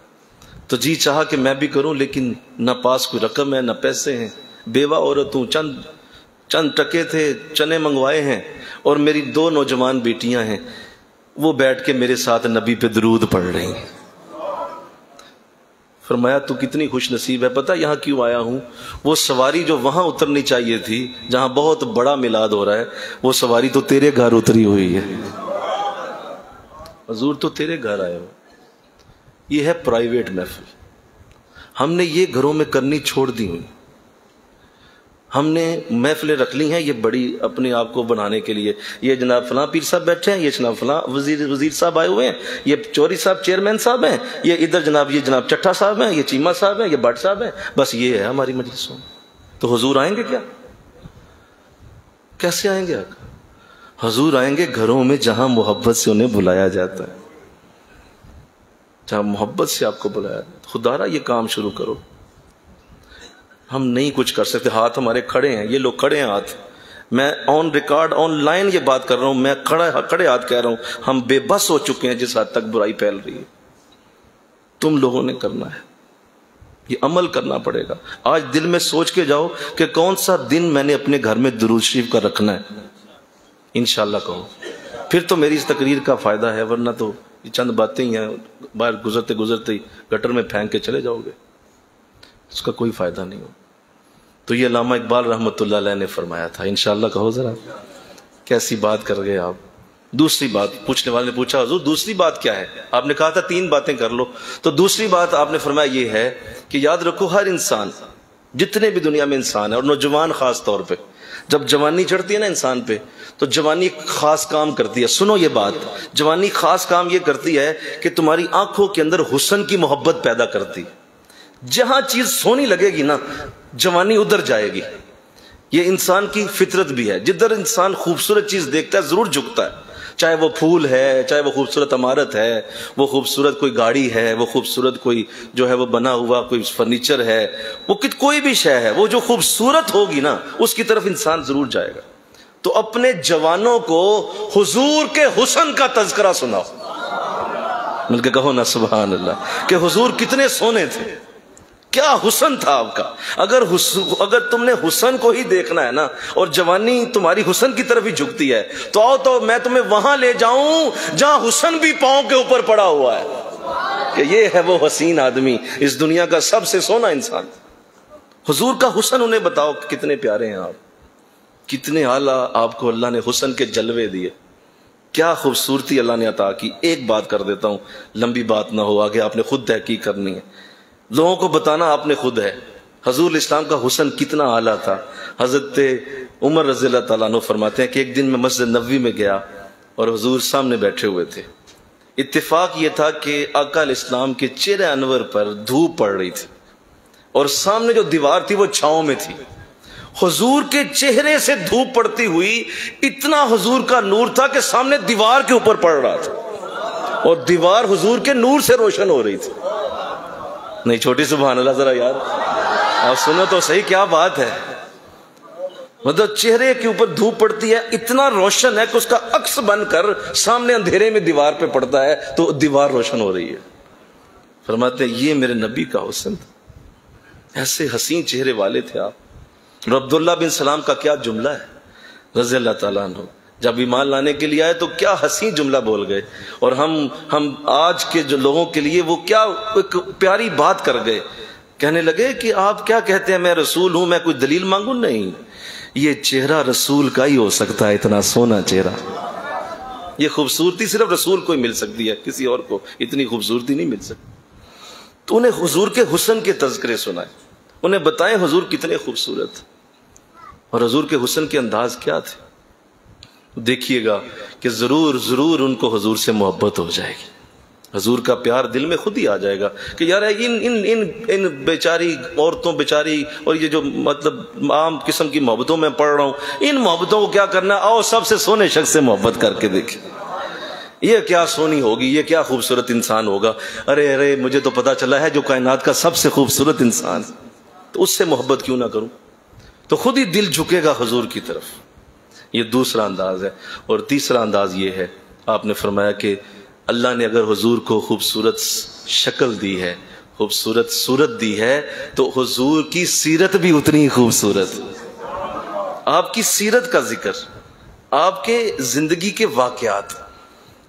تو جی چاہا کہ میں بھی کروں، لیکن نہ پاس کوئی رقم ہے نہ پیسے ہیں، بیوہ عورت ہوں، چند ٹکے تھے، چنے منگوائے ہیں، اور میری 2 نوجوان بیٹیاں ہیں، وہ بیٹھ کے میرے ساتھ نبی پہ درود پڑھ رہی ہیں. فرمایا تو کتنی خوش نصیب ہے، پتہ یہاں کیوں آیا ہوں؟ وہ سواری جو وہاں اترنی چاہیے تھی جہاں بہت بڑا میلاد ہو رہا ہے، وہ سواری تو تیرے گھر اتری ہوئی ہے، حضور تو تیرے گھر آئے ہو. یہ ہے پرائیویٹ محفل، ہم نے یہ گھروں میں کرنی چھوڑ دی ہوئی. ہم نے محفلیں رکھ لی ہیں یہ بڑی اپنے آپ کو بنانے کے لیے، یہ جناب فلاں پیر صاحب بیٹھے ہیں، یہ جناب فلاں وزیر صاحب آئے ہوئے ہیں، یہ چوری صاحب چیئرمین صاحب ہیں، یہ ادھر جناب یہ جناب چٹھا صاحب ہیں، یہ چیمہ صاحب ہیں، یہ بٹ صاحب ہیں، بس یہ ہے ہماری مجلسوں میں. تو حضور آئیں گے کیا؟ کیسے آئیں گے آقا؟ حضور آئیں گے گھروں میں جہاں محبت سے انہیں بلایا جاتا ہے، جہاں محبت سے آپ کو بلایا جاتا ہے. خدا را یہ کام شروع کرو. ہم نہیں کچھ کر سکتے، ہاتھ ہمارے کھڑے ہیں، یہ لوگ کھڑے ہیں ہاتھ، میں آن ریکارڈ آن لائن یہ بات کر رہا ہوں، میں کھڑے ہاتھ کہہ رہا ہوں، ہم بے بس ہو چکے ہیں جس حد تک برائی پھیل رہی ہے. تم لوگوں نے کرنا ہے، یہ عمل کرنا پڑے گا. آج دل میں سوچ کے جاؤ کہ کون سا دن میں نے اپنے گھر میں درود شریف کا رکھنا ہے، انشاءاللہ کہو، پھر تو میری اس تقریر کا فائدہ ہے، ورنہ تو یہ چند باتیں ہی ہیں، باہر گزرتے گزرتے ہی گٹر میں پھینک کے چلے جاؤ گے، اس کا کوئی فائدہ نہیں ہو. تو یہ علامہ اقبال رحمۃ اللہ علیہ نے فرمایا تھا. انشاءاللہ کہو ذرا، کیسی بات کر گئے آپ. دوسری بات پوچھنے والے نے پوچھا حضور دوسری بات کیا ہے؟ آپ نے کہا تھا 3 باتیں کر لو، تو دوسری بات آپ نے فرمایا یہ ہے کہ یاد رکھو ہر انسان، جتنے بھی دنیا میں انسان ہے، اور نوجوان خاص طور پہ، جب جوانی چڑھتی ہے نا انسان پہ، تو جوانی ایک خاص کام کرتی ہے. سنو یہ بات، جوانی خاص کام یہ کرتی ہے کہ تمہاری آنکھوں کے اندر حسن کی محبت پیدا کرتی. جہاں چیز سونی لگے گی نا، جوانی ادھر جائے گی. یہ انسان کی فطرت بھی ہے، جدھر انسان خوبصورت چیز دیکھتا ہے ضرور جھکتا ہے، چاہے وہ پھول ہے، چاہے وہ خوبصورت عمارت ہے، وہ خوبصورت کوئی گاڑی ہے، وہ خوبصورت کوئی جو ہے وہ بنا ہوا کوئی فرنیچر ہے، وہ کوئی بھی شے ہے، وہ جو خوبصورت ہوگی نا اس کی طرف انسان ضرور جائے گا. تو اپنے جوانوں کو حضور کے حسن کا تذکرہ سناؤ، مل کے کہو نا سبحان اللہ، کہ حضور کتنے سونے تھے، کیا حسن تھا آپ کا۔ اگر تم نے حسن کو ہی دیکھنا ہے نا، اور جوانی تمہاری حسن کی طرف ہی جھکتی ہے، تو آؤ تو میں تمہیں وہاں لے جاؤں جہاں حسن بھی پاؤں کے اوپر پڑا ہوا ہے، کہ یہ ہے وہ حسین آدمی، اس دنیا کا سب سے سونا انسان۔ حضور کا حسن انہیں بتاؤ کتنے پیارے ہیں آپ، کتنے اعلیٰ آپ کو اللہ نے حسن کے جلوے دیے، کیا خوبصورتی اللہ نے عطا کی۔ ایک بات کر دیتا ہوں، لمبی بات نہ ہو، آگے آپ نے خود تحقیق کرنی ہے، لوگوں کو بتانا آپ نے خود ہے۔ حضور اسلام کا حسن کتنا اعلیٰ تھا۔ حضرت عمر رضی اللہ تعالیٰ عنہ فرماتے ہیں کہ ایک دن میں مسجد نبوی میں گیا اور حضور سامنے بیٹھے ہوئے تھے۔ اتفاق یہ تھا کہ آقا علیہ السلام کے چہرے انور پر دھوپ پڑ رہی تھی، اور سامنے جو دیوار تھی وہ چھاؤں میں تھی۔ حضور کے چہرے سے دھوپ پڑتی ہوئی اتنا حضور کا نور تھا کہ سامنے دیوار کے اوپر پڑ رہا تھا، اور دیوار حضور کے نور سے روشن ہو رہی تھی۔ نہیں چھوٹی سبحان اللہ ذرا یار، آپ سنو تو صحیح، کیا بات ہے۔ مطلب چہرے کے اوپر دھوپ پڑتی ہے، اتنا روشن ہے کہ اس کا عکس بن کر سامنے اندھیرے میں دیوار پہ پڑتا ہے تو دیوار روشن ہو رہی ہے۔ فرماتے ہیں یہ میرے نبی کا حسن تھا، ایسے حسین چہرے والے تھے آپ۔ اور عبداللہ بن سلام کا کیا جملہ ہے رضی اللہ تعالیٰ عنہ، جب ایمان لانے کے لیے آئے تو کیا حسین جملہ بول گئے، اور ہم آج کے جو لوگوں کے لیے وہ کیا ایک پیاری بات کر گئے۔ کہنے لگے کہ آپ کیا کہتے ہیں میں رسول ہوں، میں کوئی دلیل مانگوں؟ نہیں، یہ چہرہ رسول کا ہی ہو سکتا ہے، اتنا سونا چہرہ۔ یہ خوبصورتی صرف رسول کو ہی مل سکتی ہے، کسی اور کو اتنی خوبصورتی نہیں مل سکتی۔ تو انہیں حضور کے حسن کے تذکرے سنائے، انہیں بتائیں حضور کتنے خوبصورت، اور حضور کے حسن کے انداز کیا تھے۔ دیکھیے گا کہ ضرور ان کو حضور سے محبت ہو جائے گی، حضور کا پیار دل میں خود ہی آ جائے گا کہ یار ان بیچاری عورتوں بیچاری اور یہ جو مطلب عام قسم کی محبتوں میں پڑھ رہا ہوں، ان محبتوں کو کیا کرنا، آؤ سب سے سونے شخص سے محبت کر کے دیکھیں، یہ کیا سونی ہوگی، یہ کیا خوبصورت انسان ہوگا۔ ارے مجھے تو پتا چلا ہے جو کائنات کا سب سے خوبصورت انسان، تو اس سے محبت کیوں نہ کروں، تو خود ہی دل جھکے گا حضور کی طرف۔ یہ دوسرا انداز ہے۔ اور تیسرا انداز یہ ہے، آپ نے فرمایا کہ اللہ نے اگر حضور کو خوبصورت شکل دی ہے، خوبصورت صورت دی ہے، تو حضور کی سیرت بھی اتنی خوبصورت۔ آپ کی سیرت کا ذکر، آپ کے زندگی کے واقعات،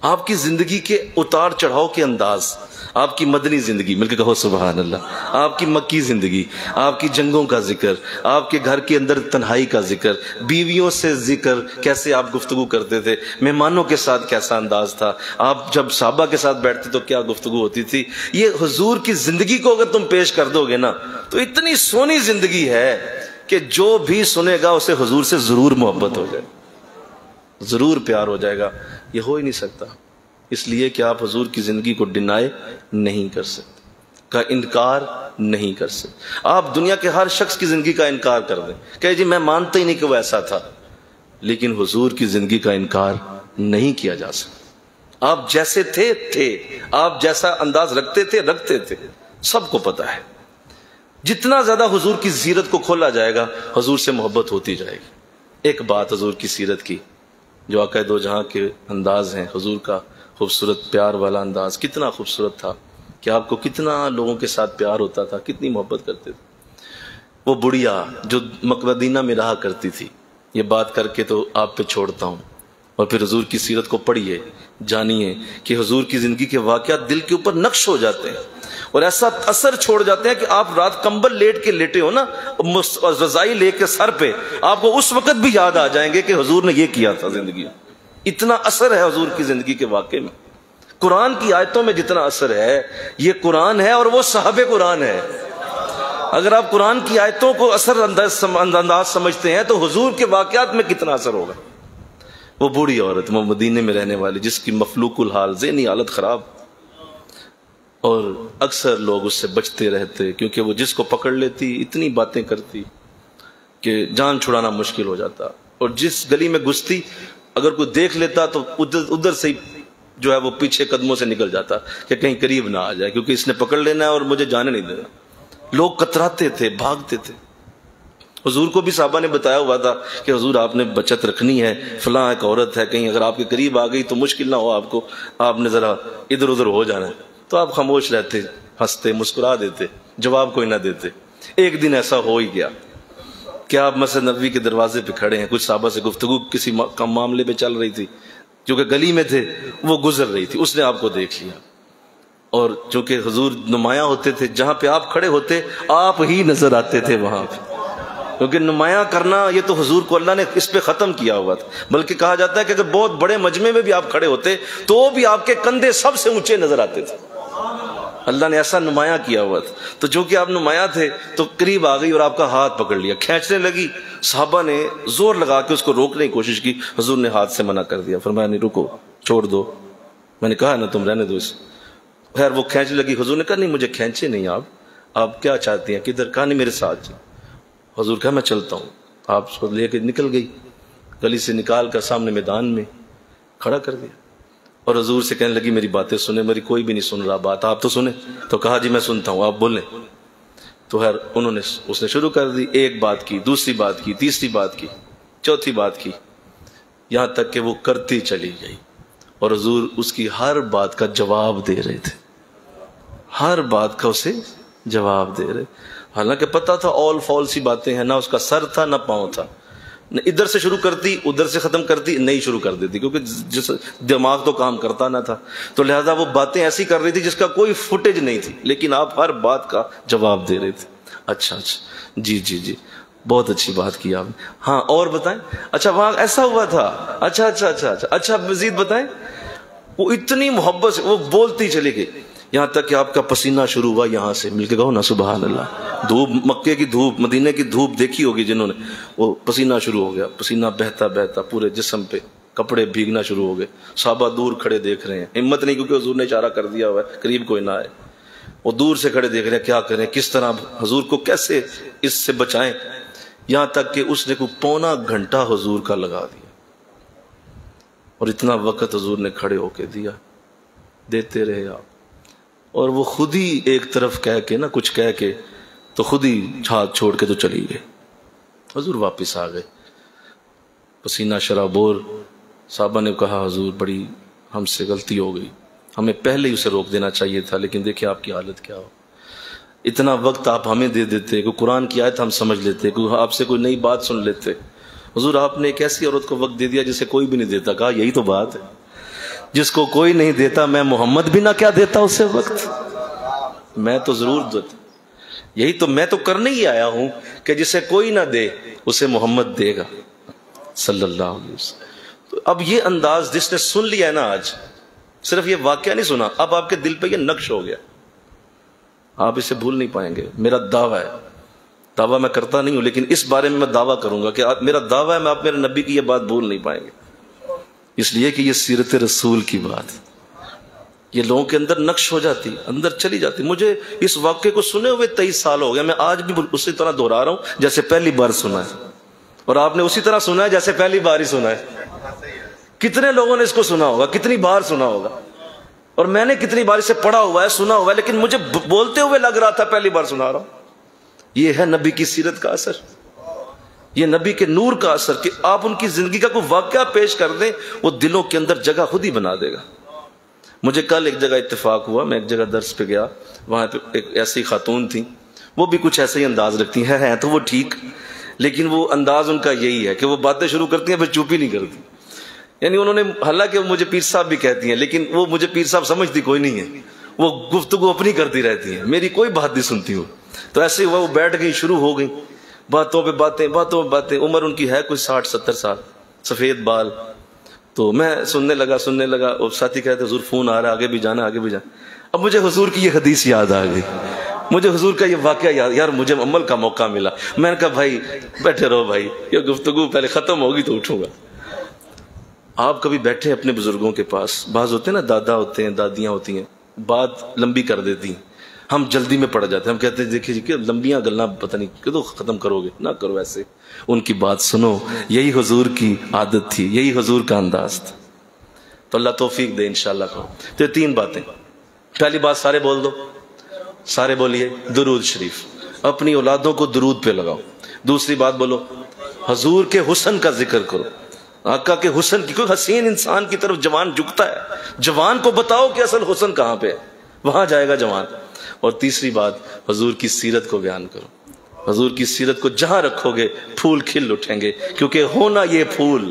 آپ کی زندگی کے اتار چڑھاؤ کے انداز، آپ کی مدنی زندگی، مل کے کہو سبحان اللہ، آپ کی مکی زندگی، آپ کی جنگوں کا ذکر، آپ کے گھر کے اندر تنہائی کا ذکر، بیویوں سے ذکر، کیسے آپ گفتگو کرتے تھے، مہمانوں کے ساتھ کیسا انداز تھا، آپ جب صحابہ کے ساتھ بیٹھتے تو کیا گفتگو ہوتی تھی۔ یہ حضور کی زندگی کو اگر تم پیش کر دو گے نا، تو اتنی سونی زندگی ہے کہ جو بھی سنے گا اسے حضور سے ضرور محبت ہو جائے، ضرور پیار ہو جائے گا۔ یہ ہو ہی نہیں سکتا، اس لیے کہ آپ حضور کی زندگی کو ڈینائی نہیں کر سکتے، کا انکار نہیں کر سکتے۔ آپ دنیا کے ہر شخص کی زندگی کا انکار کر دیں کہ جی میں مانتا ہی نہیں کہ وہ ایسا تھا، لیکن حضور کی زندگی کا انکار نہیں کیا جا سکتا۔ آپ جیسے تھے، آپ جیسا انداز رکھتے تھے، سب کو پتا ہے۔ جتنا زیادہ حضور کی سیرت کو کھولا جائے گا، حضور سے محبت ہوتی جائے گی۔ ایک بات حضور کی سیرت کی، جو آقا دو جہاں کے انداز ہیں، حضور کا خوبصورت پیار والا انداز کتنا خوبصورت تھا کہ آپ کو کتنا لوگوں کے ساتھ پیار ہوتا تھا، کتنی محبت کرتے تھے۔ وہ بڑھیا جو مدینہ میں رہا کرتی تھی، یہ بات کر کے تو آپ پہ چھوڑتا ہوں، اور پھر حضور کی سیرت کو پڑھیے، جانیے کہ حضور کی زندگی کے واقعات دل کے اوپر نقش ہو جاتے ہیں، اور ایسا اثر چھوڑ جاتے ہیں کہ آپ رات کمبل لیٹ کے لیٹے ہو نا، رضائی لے کے سر پہ، آپ کو اس وقت بھی یاد آ جائیں گے کہ حضور نے یہ کیا تھا زندگی میں۔ اتنا اثر ہے حضور کی زندگی کے واقعے میں۔ قرآن کی آیتوں میں جتنا اثر ہے، یہ قرآن ہے اور وہ صاحب قرآن ہے۔ اگر آپ قرآن کی آیتوں کو اثر انداز سمجھتے ہیں تو حضور کے واقعات میں کتنا اثر ہوگا۔ وہ بوڑھی عورت، وہ مدینے میں رہنے والی، جس کی مفلوق الحال، ذہنی حالت خراب، اور اکثر لوگ اس سے بچتے رہتے کیونکہ وہ جس کو پکڑ لیتی اتنی باتیں کرتی کہ جان چھڑانا مشکل ہو جاتا، اور جس گلی میں گھستی اگر کوئی دیکھ لیتا تو ادھر سے جو ہے وہ پیچھے قدموں سے نکل جاتا کہ کہیں قریب نہ آ جائے، کیونکہ اس نے پکڑ لینا ہے اور مجھے جانے نہیں دینا۔ لوگ کتراتے تھے، بھاگتے تھے، حضور کو بھی صحابہ نے بتایا ہوا تھا کہ حضور آپ نے بچت رکھنی ہے، فلاں ایک عورت ہے، کہیں اگر آپ کے قریب آ گئی تو مشکل نہ ہو آپ کو، آپ نے ذرا ادھر ادھر ہو جانا ہے. تو آپ خاموش رہتے، ہنستے، مسکرا دیتے، جواب کوئی نہ دیتے. ایک دن ایسا ہو ہی گیا کہ آپ مسجد نبوی کے دروازے پہ کھڑے ہیں، کچھ صحابہ سے گفتگو کسی معاملے پہ چل رہی تھی، جو کہ گلی میں تھے، وہ گزر رہی تھی، اس نے آپ کو دیکھ لیا. اور چونکہ حضور نمایاں ہوتے تھے، جہاں پہ آپ کھڑے ہوتے آپ ہی نظر آتے تھے وہاں پہ، کیونکہ نمایاں کرنا یہ تو حضور کو اللہ نے اس پہ ختم کیا ہوا تھا. بلکہ کہا جاتا ہے کہ اگر بہت بڑے مجمع میں بھی آپ کھڑے ہوتے تو بھی آپ کے کندھے سب سے اونچے نظر آتے تھے. اللہ نے ایسا نمایاں کیا ہوا تھا. تو چونکہ آپ نمایاں تھے تو قریب آ گئی اور آپ کا ہاتھ پکڑ لیا، کھینچنے لگی. صحابہ نے زور لگا کے اس کو روکنے کی کوشش کی، حضور نے ہاتھ سے منع کر دیا، فرمایا نہیں، رکو، چھوڑ دو، میں نے کہا نا تم رہنے دو اسے. خیر وہ کھینچنے لگی، حضور نے کہا نہیں مجھے کھینچے نہیں، آپ کیا چاہتی ہیں، کدھر؟ کہا نہیں میرے ساتھ. حضور کہا میں چلتا ہوں. آپ اس کو لے کے نکل گئی، گلی سے نکال کر سامنے میدان میں کھڑا کر دیا. اور حضور سے کہنے لگی میری باتیں سنیں، میری کوئی بھی نہیں سن رہا بات، آپ تو سنیں. تو کہا جی میں سنتا ہوں، آپ بولیں. تو خیر اس نے شروع کر دی، ایک بات کی، دوسری بات کی، تیسری بات کی، چوتھی بات کی، یہاں تک کہ وہ کرتی چلی گئی. اور حضور اس کی ہر بات کا جواب دے رہے تھے، ہر بات کا اسے جواب دے رہے. حالانکہ پتہ تھا اول فول سی باتیں ہیں، نہ اس کا سر تھا نہ پاؤں تھا، نہ ادھر سے شروع کرتی ادھر سے ختم کرتی، نہیں شروع کر دیتی، کیونکہ جس دماغ تو کام کرتا نہ تھا. تو لہذا وہ باتیں ایسی کر رہی تھی جس کا کوئی فوٹیج نہیں تھی، لیکن آپ ہر بات کا جواب دے رہے تھے. اچھا جی بہت اچھی بات کی آپ نے، ہاں اور بتائیں، اچھا وہاں ایسا ہوا تھا، اچھا مزید بتائیں. وہ اتنی محبت سے وہ بولتی چلی گئی، یہاں تک کہ آپ کا پسینہ شروع ہوا. یہاں سے مل کے کہو نا سبحان اللہ. دھوپ، مکے کی دھوپ، مدینے کی دھوپ دیکھی ہوگی جنہوں نے، وہ پسینہ شروع ہو گیا، پسینہ بہتا بہتا پورے جسم پہ، کپڑے بھیگنا شروع ہو گئے. صحابہ دور کھڑے دیکھ رہے ہیں، ہمت نہیں کیونکہ حضور نے اشارہ کر دیا ہوا ہے قریب کوئی نہ آئے. وہ دور سے کھڑے دیکھ رہے ہیں کیا کریں، کس طرح حضور کو کیسے اس سے بچائیں. یہاں تک کہ اس نے کوئی پونا گھنٹہ حضور کا لگا دیا، اور اتنا وقت حضور نے کھڑے ہو کے دیا، دیتے رہے آپ. اور وہ خود ہی ایک طرف کہہ کے نا کچھ کہہ کے تو خود ہی ہاتھ چھوڑ کے تو چلی گئے. حضور واپس آ گئے پسینہ شرابور. صحابہ نے کہا حضور بڑی ہم سے غلطی ہو گئی، ہمیں پہلے ہی اسے روک دینا چاہیے تھا، لیکن دیکھیں آپ کی حالت کیا ہو. اتنا وقت آپ ہمیں دے دیتے، کوئی قرآن کی آیت ہم سمجھ لیتے، کوئی آپ سے کوئی نئی بات سن لیتے. حضور آپ نے ایک ایسی عورت کو وقت دے دیا جسے کوئی بھی نہیں دیتا. کہا یہی تو بات ہے، جس کو کوئی نہیں دیتا میں محمد بھی نہ کیا دیتا اسے وقت، میں تو ضرور دیتا. یہی تو میں تو کرنے ہی آیا ہوں کہ جسے کوئی نہ دے اسے محمد دے گا صلی اللہ علیہ وسلم. تو اب یہ انداز جس نے سن لیا ہے نا، آج صرف یہ واقعہ نہیں سنا، اب آپ کے دل پہ یہ نقش ہو گیا، آپ اسے بھول نہیں پائیں گے. میرا دعویٰ ہے، دعویٰ میں کرتا نہیں ہوں لیکن اس بارے میں دعویٰ کروں گا کہ میرا دعویٰ ہے میں آپ میرے نبی کی یہ بات بھول نہیں پائیں گے، اس لیے کہ یہ سیرت رسول کی بات، یہ لوگوں کے اندر نقش ہو جاتی، اندر چلی جاتی. مجھے اس واقعے کو سنے ہوئے 23 سال ہو گئے، میں آج بھی اسی طرح دہرا رہا ہوں جیسے پہلی بار سنا ہے، اور آپ نے اسی طرح سنا ہے جیسے پہلی بار ہی سنا ہے. کتنے لوگوں نے اس کو سنا ہوگا، کتنی بار سنا ہوگا، اور میں نے کتنی بار اسے پڑھا ہوا ہے، سنا ہوا ہے، لیکن مجھے بولتے ہوئے لگ رہا تھا پہلی بار سنا رہا ہوں. یہ ہے نبی کی سیرت کا اثر، یہ نبی کے نور کا اثر کہ آپ ان کی زندگی کا کوئی واقعہ پیش کر دیں، وہ دلوں کے اندر جگہ خود ہی بنا دے گا. مجھے کل ایک جگہ اتفاق ہوا، میں ایک جگہ درس پہ گیا، وہاں پہ ایک ایسی خاتون تھی، وہ بھی کچھ ایسے ہی انداز رکھتی ہیں تو وہ ٹھیک، لیکن وہ انداز ان کا یہی ہے کہ وہ باتیں شروع کرتی ہیں پھر چپ ہی نہیں کرتی. یعنی انہوں نے، حالانکہ وہ مجھے پیر صاحب بھی کہتی ہیں لیکن وہ مجھے پیر صاحب سمجھتی کوئی نہیں ہے، وہ گفتگو اپنی کرتی رہتی ہیں، میری کوئی بات نہیں سنتی ہوں. تو ایسے ہوا، وہ بیٹھ گئی، شروع ہو گئی باتوں پہ باتیں، باتوں پہ باتیں. عمر ان کی ہے کوئی 60-70 سال، سفید بال. تو میں سننے لگا. اور ساتھی کہتے حضور فون آ رہا ہے، آگے بھی جانا. اب مجھے حضور کی یہ حدیث یاد آ گئی، مجھے حضور کا یہ واقعہ یار مجھے عمل کا موقع ملا. میں نے کہا بھائی بیٹھے رہو بھائی، یہ گفتگو پہلے ختم ہوگی تو اٹھوں گا. آپ کبھی بیٹھے اپنے بزرگوں کے پاس، بعض ہوتے ہیں نا دادا ہوتے ہیں، دادیاں ہوتی ہیں، بات لمبی کر دیتی ہیں، ہم جلدی میں پڑ جاتے ہیں، ہم کہتے ہیں دیکھیے جی کہ لمبیاں گلنا پتہ نہیں کدو ختم کرو گے، نہ کرو ایسے، ان کی بات سنو. یہی حضور کی عادت تھی، یہی حضور کا انداز تھا. تو اللہ توفیق دے انشاءاللہ. تو یہ 3 باتیں. پہلی بات سارے بول دو، سارے بولیے درود شریف. اپنی اولادوں کو درود پہ لگاؤ. دوسری بات بولو حضور کے حسن کا ذکر کرو، آقا کے حسن کی. کوئی حسین انسان کی طرف جوان جھکتا ہے، جوان کو بتاؤ کہ اصل حسن کہاں پہ ہے، وہاں جائے گا جوان. اور تیسری بات حضور کی سیرت کو بیان کرو. حضور کی سیرت کو جہاں رکھو گے پھول کھل اٹھیں گے، کیونکہ ہونا یہ پھول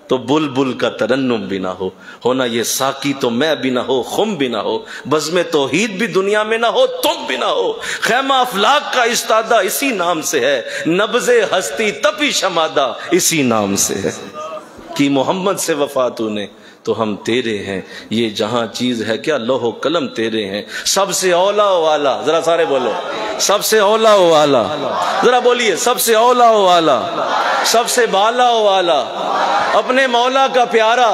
تو بلبل کا ترنم بھی نہ ہو، ہونا یہ ساقی تو میں بھی نہ ہو، خم بھی نہ ہو، بزم توحید بھی دنیا میں نہ ہو، تم بھی نہ ہو. خیمہ افلاک کا استادہ اسی نام سے ہے، نبض ہستی تپی شمادہ اسی نام سے ہے. کی محمد سے وفا تو نے تو ہم تیرے ہیں، یہ جہاں چیز ہے کیا لوح و قلم تیرے ہیں. سب سے اولا والا، ذرا سارے بولو سب سے اولا والا، ذرا بولیے سب سے اولا والا، سب سے بالا والا، اپنے مولا کا پیارا.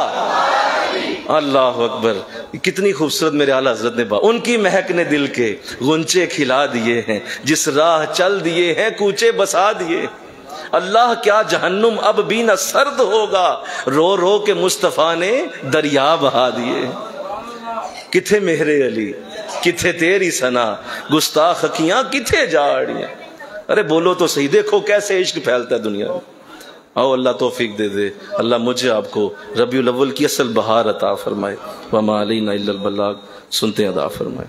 اللہ اکبر. کتنی خوبصورت میرے اعلیٰ حضرت نے ان کی مہک نے دل کے غنچے کھلا دیے ہیں، جس راہ چل دیے ہیں کوچے بسا دیے. اللہ کیا جہنم اب بھی نہ سرد ہوگا، رو رو کے مصطفیٰ نے دریا بہا دیے. کتھے مہر علی کتھے تیری ثنا، گستاخ اکھیاں کتھے جاڑیاں. ارے بولو تو صحیح، دیکھو کیسے عشق پھیلتا ہے دنیا میں. آؤ اللہ توفیق دے دے، اللہ مجھے آپ کو ربیع الاول کی اصل بہار عطا فرمائے. وما علینا الا البلاغ. سنتے ہیں ادا فرمائے.